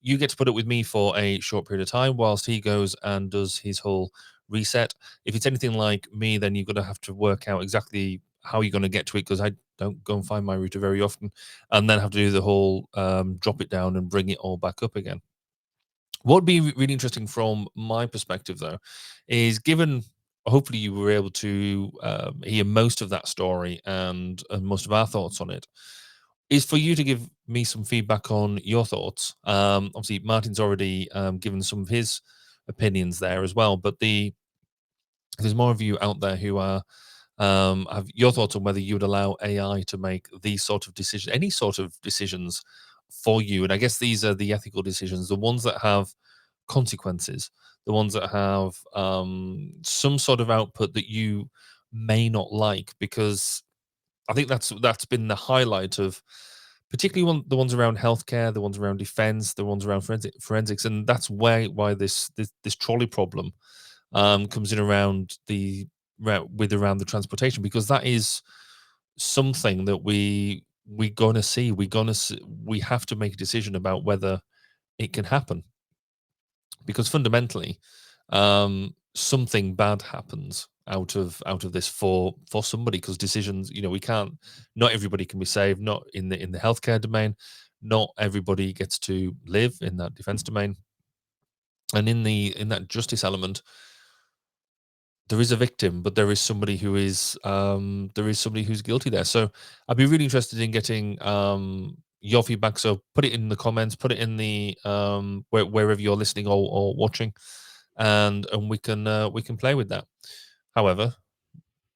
you get to put it with me for a short period of time whilst he goes and does his whole reset. If it's anything like me, then you're going to have to work out exactly how you're going to get to it, because I don't go and find my router very often, and then have to do the whole drop it down and bring it all back up again. What would be really interesting from my perspective, though, is given hopefully you were able to hear most of that story and most of our thoughts on it, is for you to give me some feedback on your thoughts. Obviously, Martin's already given some of his opinions there as well, but there's more of you out there who are have your thoughts on whether you would allow AI to make these sort of decisions, any sort of decisions for you. And I guess these are the ethical decisions, the ones that have consequences, the ones that have some sort of output that you may not like, because I think that's been the highlight of particularly the ones around healthcare, the ones around defense, the ones around forensics, and that's why this trolley problem comes in around around the transportation, because that is something that we have to make a decision about whether it can happen, because fundamentally something bad happens out of this for somebody, because decisions, not everybody can be saved, not in the healthcare domain, not everybody gets to live in that defense domain, and in that justice element, there is a victim, but there is somebody who is who's guilty there. So I'd be really interested in getting your feedback. So put it in the comments, put it in the wherever you're listening or watching, and we can play with that. However,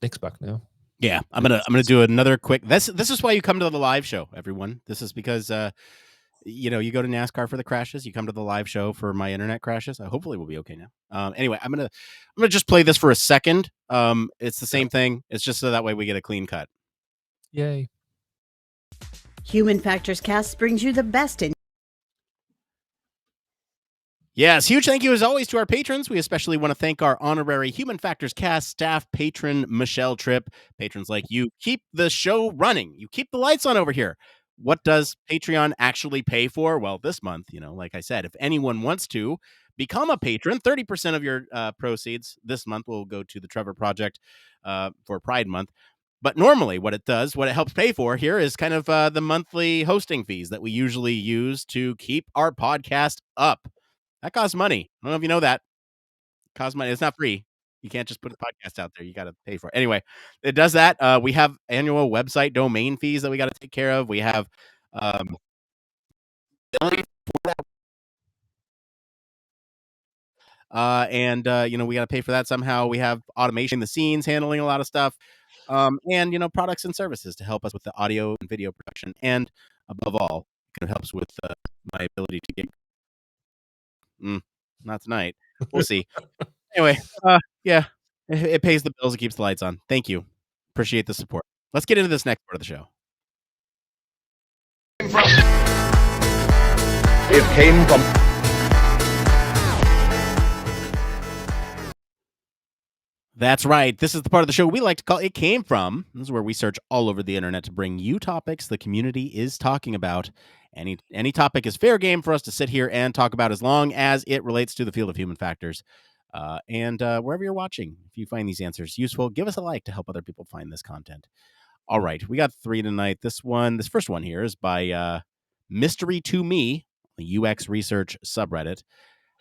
Nick's back now. Yeah, I'm gonna do another quick. This is why you come to the live show, everyone. This is because you go to NASCAR for the crashes. You come to the live show for my internet crashes. Hopefully we'll be okay now. Anyway, I'm gonna just play this for a second. It's the same thing. It's just so that way we get a clean cut. Yay! Human Factors Cast brings you the best in. Yes, huge thank you as always to our patrons. We especially want to thank our honorary Human Factors Cast staff patron, Michelle Tripp. Patrons like you keep the show running. You keep the lights on over here. What does Patreon actually pay for? Well, this month, like I said, if anyone wants to become a patron, 30% of your proceeds this month will go to the Trevor Project for Pride Month. But normally what it helps pay for here is kind of the monthly hosting fees that we usually use to keep our podcast up. That costs money. I don't know if you know that. It costs money. It's not free. You can't just put a podcast out there. You got to pay for it. Anyway, it does that. We have annual website domain fees that we got to take care of. We have we got to pay for that somehow. We have automation, the scenes, handling a lot of stuff, and products and services to help us with the audio and video production, and above all, it helps with my ability to get. Not tonight. We'll see. Anyway, yeah, it pays the bills. It keeps the lights on. Thank you. Appreciate the support. Let's get into this next part of the show. It came from. That's right. This is the part of the show we like to call It Came From. This is where we search all over the internet to bring you topics the community is talking about. Any topic is fair game for us to sit here and talk about, as long as it relates to the field of human factors. And wherever you're watching, if you find these answers useful, give us a like to help other people find this content. All right, we got 3 tonight. This first one here is by Mystery to Me, the UXResearch subreddit.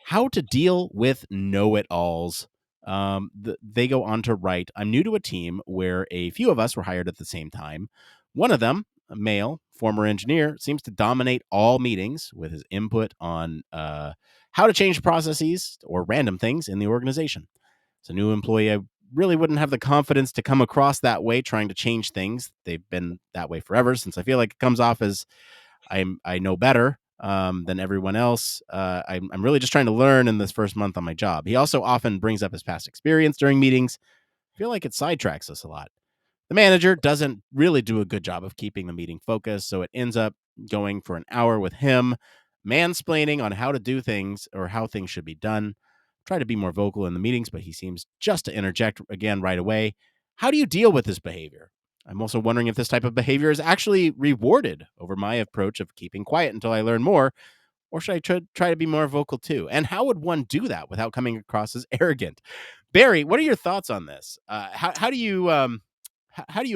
How to deal with know-it-alls. They go on to write, I'm new to a team where a few of us were hired at the same time. One of them, a male, former engineer, seems to dominate all meetings with his input on how to change processes or random things in the organization. As a new employee, I really wouldn't have the confidence to come across that way, trying to change things. They've been that way forever, since I feel like it comes off as I know better than everyone else. I'm really just trying to learn in this first month on my job. He also often brings up his past experience during meetings. I feel like it sidetracks us a lot. The manager doesn't really do a good job of keeping the meeting focused, so it ends up going for an hour with him, mansplaining on how to do things or how things should be done. Try to be more vocal in the meetings, but he seems just to interject again right away. How do you deal with this behavior? I'm also wondering if this type of behavior is actually rewarded over my approach of keeping quiet until I learn more, or should I try to be more vocal too? And how would one do that without coming across as arrogant? Barry, what are your thoughts on this? How do you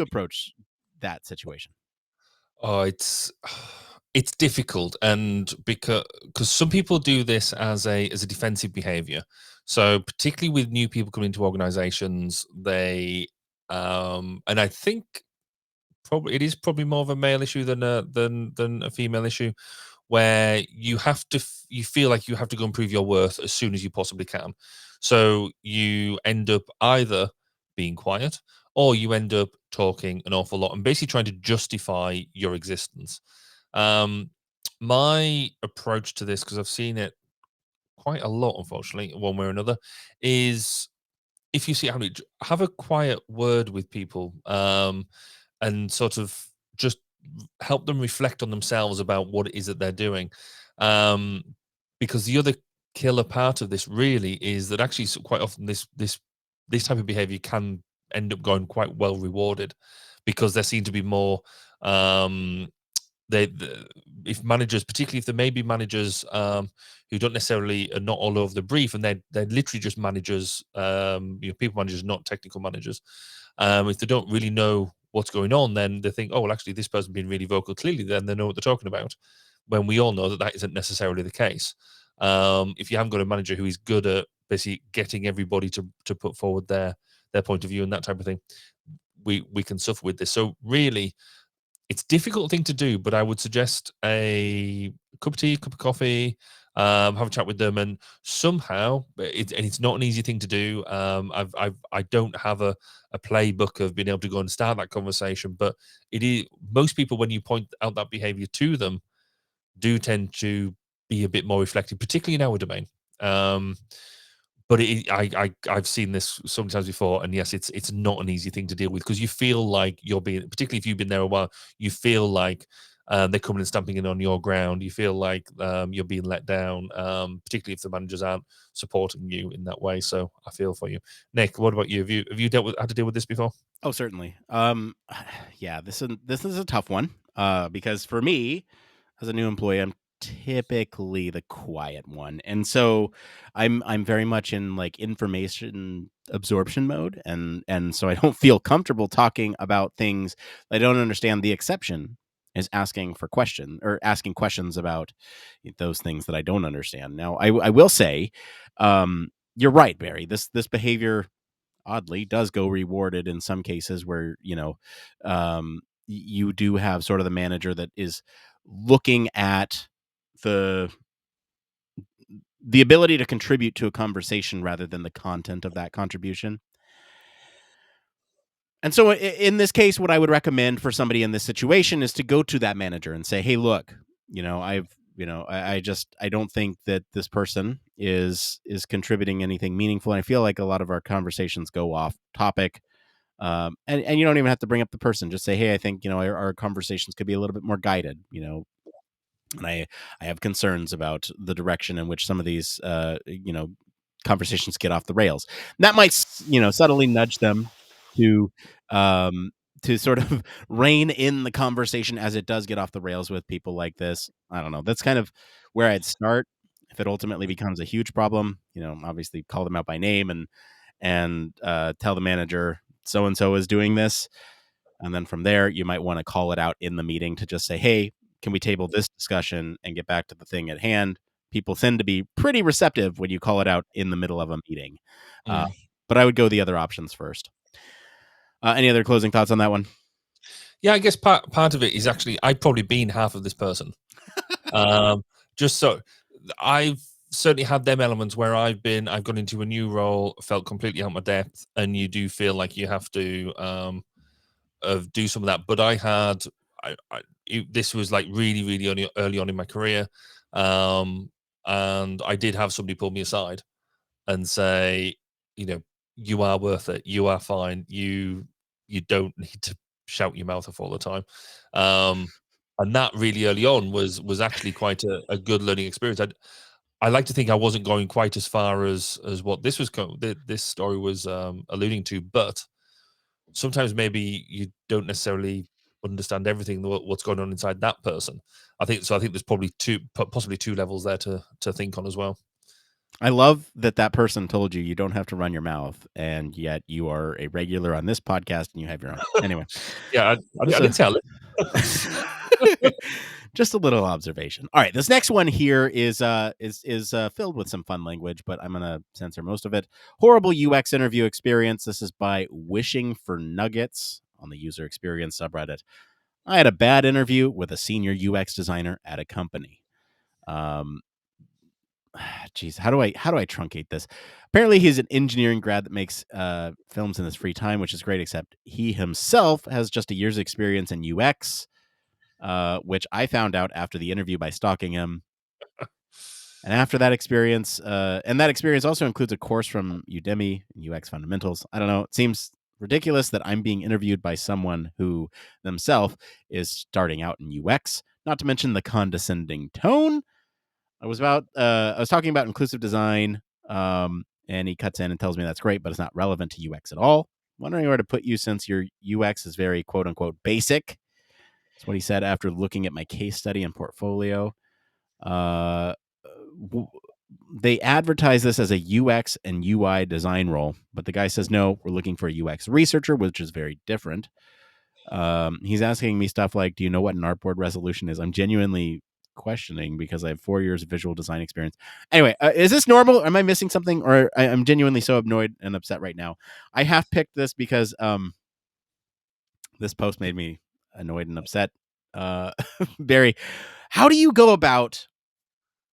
approach that situation? Oh, it's difficult, and because some people do this as a defensive behavior. So particularly with new people coming into organizations, they and I think probably it is probably more of a male issue than a female issue, where you have to you feel like you have to go and prove your worth as soon as you possibly can. So you end up either being quiet, or you end up talking an awful lot and basically trying to justify your existence. Um, my approach to this, because I've seen it quite a lot, unfortunately, one way or another, is if you see it happening, have a quiet word with people, and sort of just help them reflect on themselves about what it is that they're doing. Um, because the other killer part of this really is that actually quite often this type of behavior can end up going quite well rewarded, because there seem to be more um if managers, particularly if there may be managers who don't necessarily are not all over the brief, and they're literally just managers, people managers, not technical managers. If they don't really know what's going on, then they think, oh well, actually this person's been really vocal. Clearly, then they know what they're talking about. When we all know that that isn't necessarily the case. If you haven't got a manager who is good at basically getting everybody to put forward their point of view and that type of thing, we can suffer with this. So really, it's a difficult thing to do, but I would suggest a cup of tea, cup of coffee, have a chat with them, and somehow it's not an easy thing to do. I don't have a playbook of being able to go and start that conversation, but it is most people, when you point out that behavior to them, do tend to be a bit more reflective, particularly in our domain. But I've seen this sometimes before, and yes, it's not an easy thing to deal with, because you feel like you're being, particularly if you've been there a while, you feel like they're coming and stamping in on your ground. You feel like you're being let down, particularly if the managers aren't supporting you in that way. So I feel for you, Nick. What about you? Have you had to deal with this before? Oh, certainly. Yeah, this is a tough one. Because for me, as a new employee, I'm typically the quiet one, and so I'm very much in like information absorption mode, and so I don't feel comfortable talking about things I don't understand. The exception is asking questions about those things that I don't understand. Now, I will say, you're right, Barry. This behavior oddly does go rewarded in some cases where you do have sort of the manager that is looking at the the ability to contribute to a conversation rather than the content of that contribution. And so in this case, what I would recommend for somebody in this situation is to go to that manager and say, hey, look, I don't think that this person is contributing anything meaningful. And I feel like a lot of our conversations go off topic. And you don't even have to bring up the person. Just say, hey, I think, our conversations could be a little bit more guided, and I have concerns about the direction in which some of these, conversations get off the rails. That might, subtly nudge them to, sort of rein in the conversation as it does get off the rails with people like this. I don't know. That's kind of where I'd start. If it ultimately becomes a huge problem, obviously call them out by name and tell the manager so and so is doing this. And then from there, you might want to call it out in the meeting to just say, hey, can we table this discussion and get back to the thing at hand? People tend to be pretty receptive when you call it out in the middle of a meeting. Mm. But I would go the other options first. Any other closing thoughts on that one? Yeah, I guess part of it is actually I've probably been half of this person. Just so I've certainly had them elements where I've gone into a new role, felt completely out of my depth, and you do feel like you have to do some of that. But this was like really, really early on in my career, and I did have somebody pull me aside and say, you are worth it. You are fine. You don't need to shout your mouth off all the time. And that really early on was actually quite a good learning experience. I like to think I wasn't going quite as far as what this story was alluding to, but sometimes maybe you don't necessarily understand everything what's going on inside that person. I think there's probably possibly two levels there to think on as well. I love that person told you don't have to run your mouth, and yet you are a regular on this podcast and you have your own. Anyway. Yeah, I didn't tell it. Just a little observation. All right, this next one here is filled with some fun language, but I'm gonna censor most of it. Horrible UX interview experience. This is by Wishing for Nuggets on the User Experience subreddit. I had a bad interview with a senior UX designer at a company. Geez, how do I truncate this? Apparently, he's an engineering grad that makes films in his free time, which is great. Except he himself has just a year's experience in UX. Which I found out after the interview by stalking him. And after that experience, and that experience also includes a course from Udemy, UX Fundamentals. I don't know. It seems ridiculous that I'm being interviewed by someone who themselves is starting out in UX, not to mention the condescending tone. I was talking about inclusive design, and he cuts in and tells me that's great, but it's not relevant to UX at all. Wondering where to put you since your UX is very quote unquote basic. That's what he said after looking at my case study and portfolio. They advertise this as a UX and UI design role, but the guy says, no, we're looking for a UX researcher, which is very different. He's asking me stuff like, do you know what an artboard resolution is? I'm genuinely questioning because I have 4 years of visual design experience. Anyway, is this normal? Am I missing something? Or I'm genuinely so annoyed and upset right now. I have picked this because this post made me annoyed and upset. Barry, how do you go about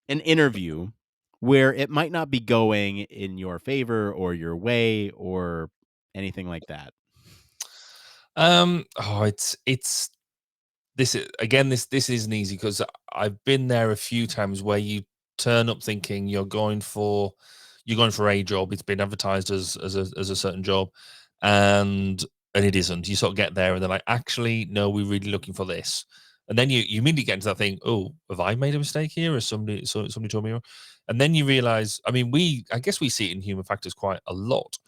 an interview where it might not be going in your favor or your way or anything like that? It's this isn't easy because I've been there a few times where you turn up thinking you're going for a job. It's been advertised as a certain job, and it isn't. You sort of get there and they're like, actually, no, we're really looking for this. And then you immediately get into that thing. Oh, have I made a mistake here? Or somebody told me wrong? And then you realize, I mean, I guess we see it in human factors quite a lot,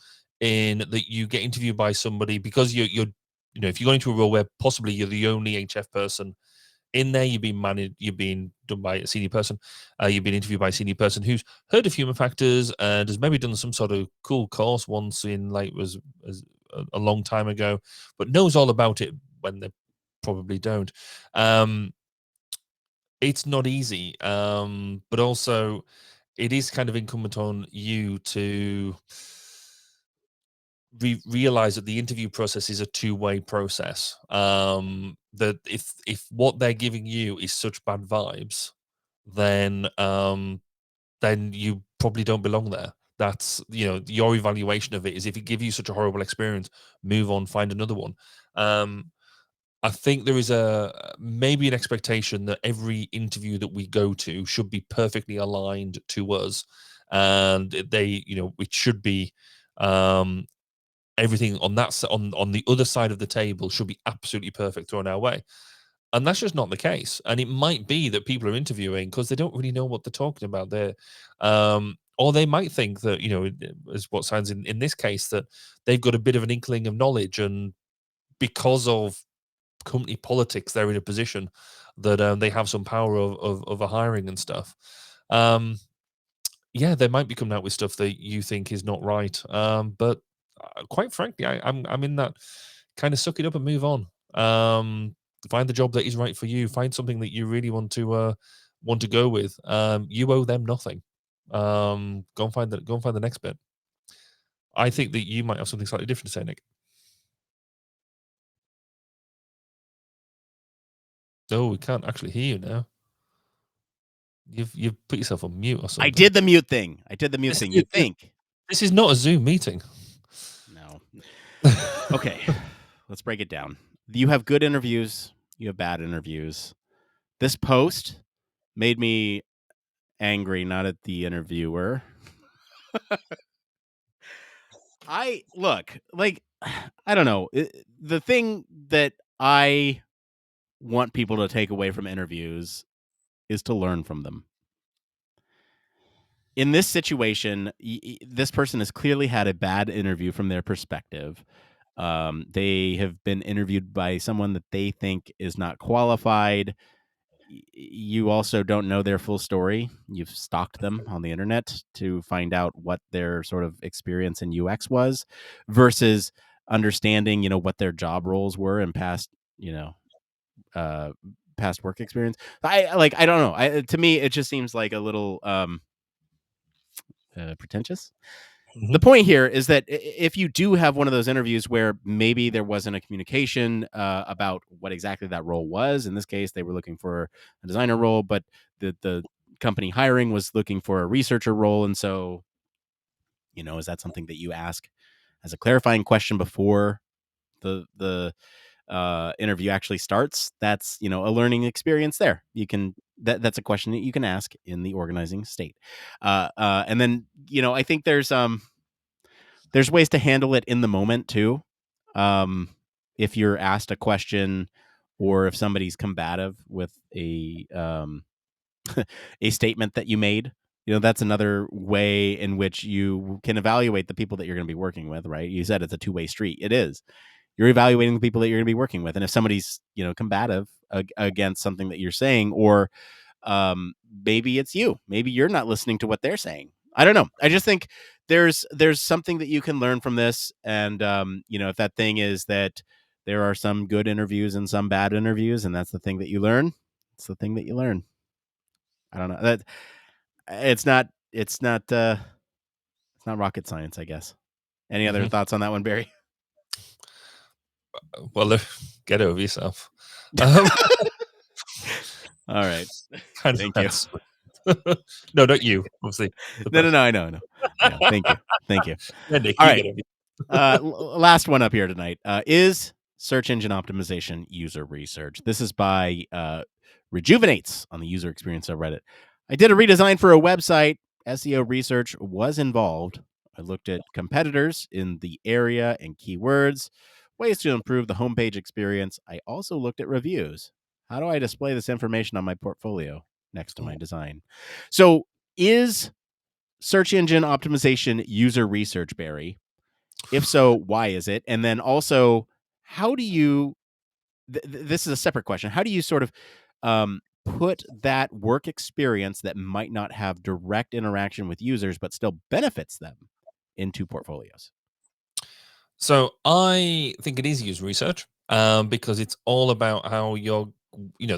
in that you get interviewed by somebody because you're if you're going to a role where possibly you're the only HF person in there, you've been managed, you've been done by a senior person, you've been interviewed by a senior person who's heard of human factors and has maybe done some sort of cool course once in was a long time ago, but knows all about it when they probably don't. It's not easy, but also it is kind of incumbent on you to realize that the interview process is a two-way process. That if what they're giving you is such bad vibes, then you probably don't belong there. That's your evaluation of it is, if it gives you such a horrible experience, move on, find another one. I think there is maybe an expectation that every interview that we go to should be perfectly aligned to us, and it should be everything on the other side of the table should be absolutely perfect thrown our way. And that's just not the case. And it might be that people are interviewing because they don't really know what they're talking about there. Or they might think that, as what sounds in this case, that they've got a bit of an inkling of knowledge, and because of company politics, they're in a position that they have some power of a hiring and stuff. Yeah, they might be coming out with stuff that you think is not right. But quite frankly, I'm in that kind of suck it up and move on. Find the job that is right for you. Find something that you really want to go with. You owe them nothing. Go and find the next bit. I think that you might have something slightly different to say, Nick. Oh, we can't actually hear you now. You've put yourself on mute or something. I did the mute thing. You think this is not a Zoom meeting? No. Okay, let's break it down. You have good interviews. You have bad interviews. This post made me angry, not at the interviewer. I don't know. The thing that I want people to take away from interviews is to learn from them. In this situation, this person has clearly had a bad interview from their perspective. They have been interviewed by someone that they think is not qualified. you also don't know their full story. You've stalked them on the internet to find out what their sort of experience in UX was, versus understanding, what their job roles were and past, past work experience. I don't know. To me, it just seems like a little pretentious. The point here is that if you do have one of those interviews where maybe there wasn't a communication about what exactly that role was, in this case, they were looking for a designer role, but the company hiring was looking for a researcher role. And so, is that something that you ask as a clarifying question before the interview actually starts? That's, a learning experience there. That's a question that you can ask in the organizing state. And then, I think there's ways to handle it in the moment too. If you're asked a question, or if somebody's combative with a a statement that you made, that's another way in which you can evaluate the people that you're going to be working with, right? You said it's a two-way street. It is. You're evaluating the people that you're going to be working with. And if somebody's, combative against something that you're saying, or maybe it's you, maybe you're not listening to what they're saying. I don't know. I just think there's something that you can learn from this. And, if that thing is that there are some good interviews and some bad interviews, and that's the thing that you learn, it's the thing that you learn. I don't know. That it's not rocket science, I guess. Any other thoughts on that one, Barry? Well, get over yourself. All right. Thank you. No, not you. Obviously. No. I know. Yeah, thank you. Yeah, Nick, all right. Last one up here tonight is search engine optimization user research. This is by Rejuvinatez on the user experience subreddit. I did a redesign for a website. SEO research was involved. I looked at competitors in the area and keywords, ways to improve the homepage experience. I also looked at reviews. How do I display this information on my portfolio next to my design? So is search engine optimization user research, Barry? If so, why is it? And then also, how do you, this is a separate question. How do you sort of put that work experience that might not have direct interaction with users, but still benefits them, into portfolios? So I think it is user research because it's all about how you're,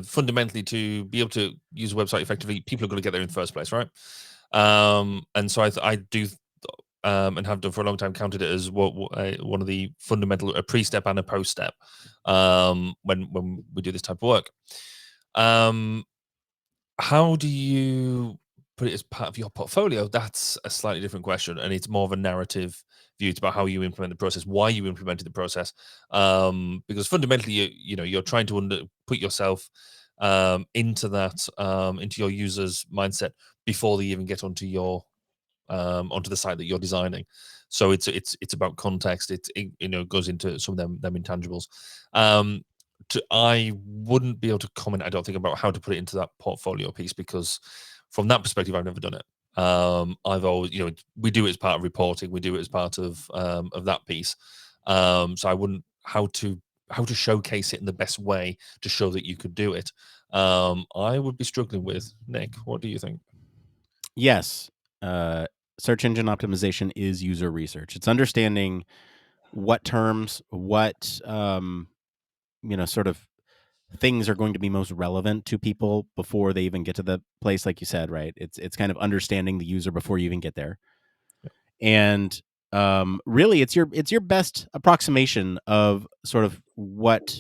fundamentally, to be able to use a website effectively, people are going to get there in the first place, right? And so I do, and have done for a long time, counted it as one of the fundamental, a pre-step and a post-step when we do this type of work. How do you put it as part of your portfolio? That's a slightly different question, and it's more of a narrative view. It's about how you implement the process, why you implemented the process, because fundamentally, you're trying to put yourself into that, into your user's mindset before they even get onto your onto the site that you're designing. So it's about context. It goes into some of them intangibles. I wouldn't be able to comment, I don't think, about how to put it into that portfolio piece, because from that perspective, I've never done it. I've always, we do it as part of reporting, we do it as part of that piece. So I wouldn't how to showcase it in the best way to show that you could do it. I would be struggling with. Nick, what do you think? Yes. Search engine optimization is user research. It's understanding what terms, what sort of things are going to be most relevant to people before they even get to the place, like you said, right? It's kind of understanding the user before you even get there. And really, it's your best approximation of sort of what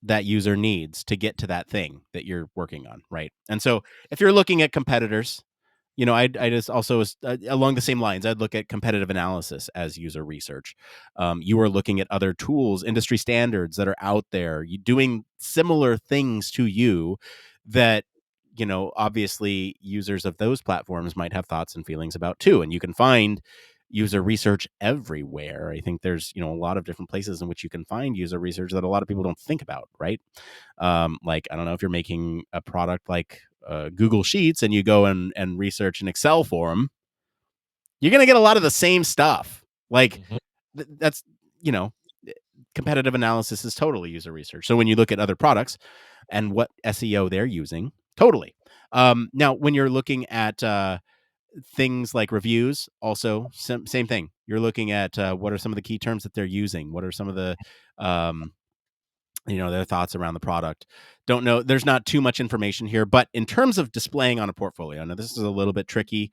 that user needs to get to that thing that you're working on, right? And so if you're looking at competitors, I just also, along the same lines, I'd look at competitive analysis as user research. You are looking at other tools, industry standards that are out there, doing similar things to you that, obviously users of those platforms might have thoughts and feelings about too. And you can find user research everywhere. I think there's, a lot of different places in which you can find user research that a lot of people don't think about, right? Like, I don't know, if you're making a product like Google Sheets and you go and research an Excel for them, you're going to get a lot of the same stuff. Like that's, competitive analysis is totally user research. So when you look at other products and what SEO they're using, totally. Now, when you're looking at things like reviews, also same thing. You're looking at what are some of the key terms that they're using, what are some of the their thoughts around the product. Don't know, there's not too much information here, but in terms of displaying on a portfolio, now this is a little bit tricky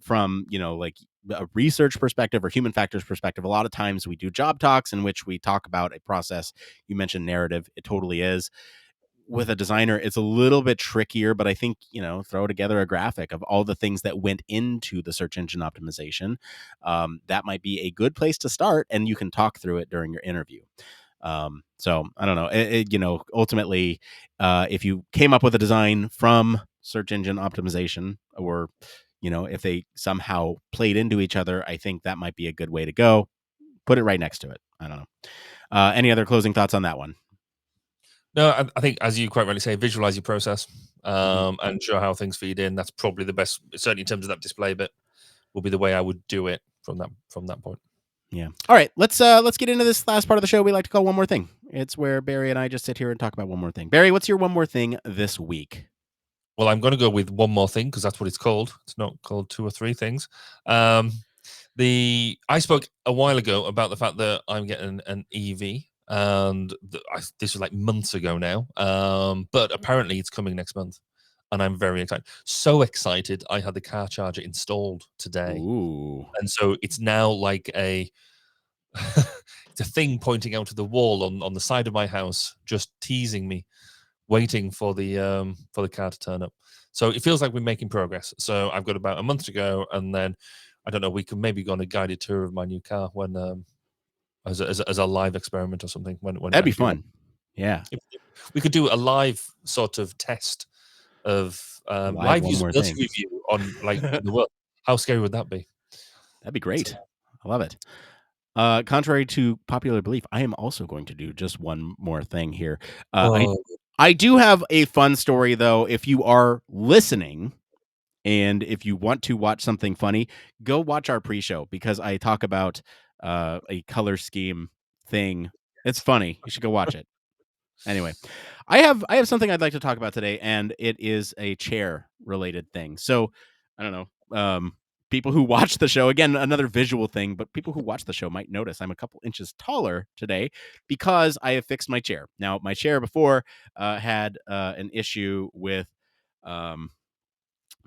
from like a research perspective or human factors perspective. A lot of times we do job talks in which we talk about a process. You mentioned narrative, it totally is. With a designer, it's a little bit trickier, but I think, throw together a graphic of all the things that went into the search engine optimization. That might be a good place to start, and you can talk through it during your interview. So I don't know, ultimately, if you came up with a design from search engine optimization, or, if they somehow played into each other, I think that might be a good way to go. Put it right next to it. I don't know. Any other closing thoughts on that one? No, I think, as you quite rightly say, visualize your process and show how things feed in. That's probably the best, certainly in terms of that display bit, will be the way I would do it from that point. Yeah. All right. Let's get into this last part of the show we like to call One More Thing. It's where Barry and I just sit here and talk about one more thing. Barry, what's your one more thing this week? Well, I'm going to go with one more thing because that's what it's called. It's not called two or three things. I spoke a while ago about the fact that I'm getting an EV, and this was like months ago now. But apparently it's coming next month, and I'm very excited. So excited! I had the car charger installed today. Ooh. And so it's now like it's a thing pointing out to the wall on the side of my house, just teasing me, waiting for the car to turn up. So it feels like we're making progress. So I've got about a month to go, and then I don't know, we can maybe go on a guided tour of my new car when as a live experiment or something. When That'd be fun. Yeah, we could do a live sort of test of live usability review on like the world. How scary would that be? That'd be great. I love it. Contrary to popular belief, I am also going to do just one more thing here. I do have a fun story, though. If you are listening and if you want to watch something funny, go watch our pre-show, because I talk about a color scheme thing. It's funny. You should go watch it. Anyway, I have something I'd like to talk about today, and it is a chair related thing. So I don't know. People who watch the show, again, another visual thing, but people who watch the show might notice I'm a couple inches taller today because I have fixed my chair. Now, my chair before had an issue with the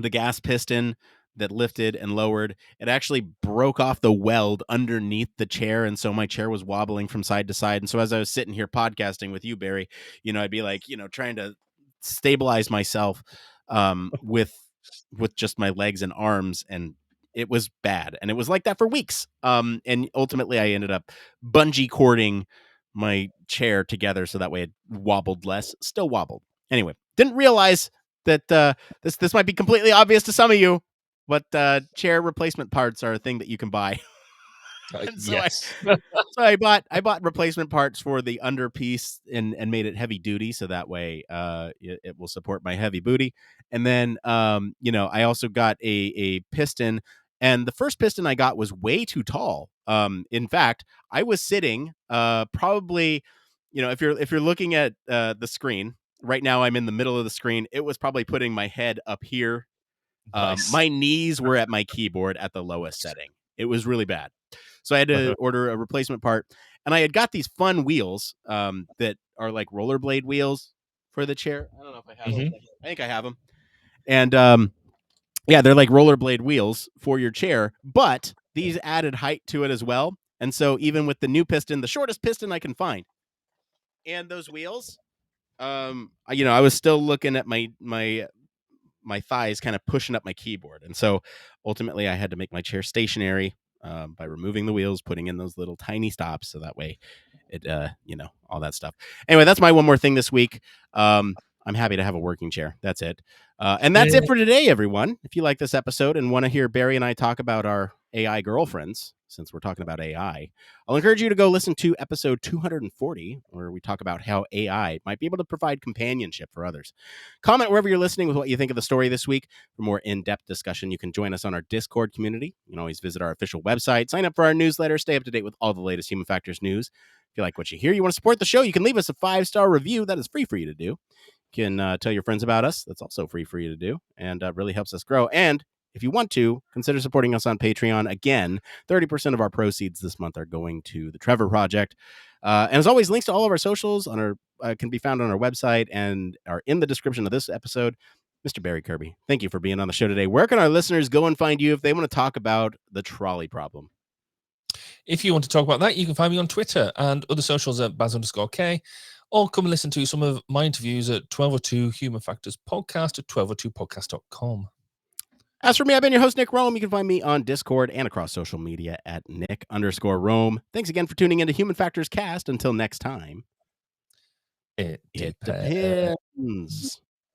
gas piston that lifted and lowered. It actually broke off the weld underneath the chair, and so my chair was wobbling from side to side. And so as I was sitting here podcasting with you, Barry, I'd be like, trying to stabilize myself with just my legs and arms, and it was bad. And it was like that for weeks. And ultimately I ended up bungee cording my chair together so that way it wobbled less. Still wobbled. Anyway, didn't realize that this might be completely obvious to some of you, but chair replacement parts are a thing that you can buy. So yes. I bought replacement parts for the underpiece and made it heavy duty, so that way it will support my heavy booty. And then I also got a piston, and the first piston I got was way too tall. In fact, I was sitting probably, if you're looking at the screen right now, I'm in the middle of the screen. It was probably putting my head up here. Nice. My knees were at my keyboard at the lowest setting. It was really bad. So I had to order a replacement part, and I had got these fun wheels that are like rollerblade wheels for the chair. I don't know if I have them. I think I have them. And yeah, they're like rollerblade wheels for your chair, but these added height to it as well. And so even with the new piston, the shortest piston I can find, and those wheels, I was still looking at my thighs kind of pushing up my keyboard. And so ultimately I had to make my chair stationary by removing the wheels, putting in those little tiny stops, so that way it, all that stuff. Anyway, that's my one more thing this week. I'm happy to have a working chair. That's it. And that's it for today, everyone. If you like this episode and want to hear Barry and I talk about our AI girlfriends, since we're talking about AI, I'll encourage you to go listen to episode 240, where we talk about how AI might be able to provide companionship for others. Comment wherever you're listening with what you think of the story this week. For more in-depth discussion, you can join us on our Discord community. You can always visit our official website, sign up for our newsletter, stay up to date with all the latest human factors news. If you like what you hear, you want to support the show, you can leave us a 5-star review. That is free for you to do. You can tell your friends about us. That's also free for you to do, and really helps us grow. And if you want to, consider supporting us on Patreon. Again, 30% of our proceeds this month are going to the Trevor Project. And as always, links to all of our socials on our can be found on our website and are in the description of this episode. Mr. Barry Kirby, thank you for being on the show today. Where can our listeners go and find you if they want to talk about the trolley problem? If you want to talk about that, you can find me on Twitter and other socials at Baz_K, or come and listen to some of my interviews at 1202 Human Factors Podcast at 1202podcast.com. As for me, I've been your host, Nick Roome. You can find me on Discord and across social media at Nick_Roome. Thanks again for tuning into Human Factors Cast. Until next time, It depends.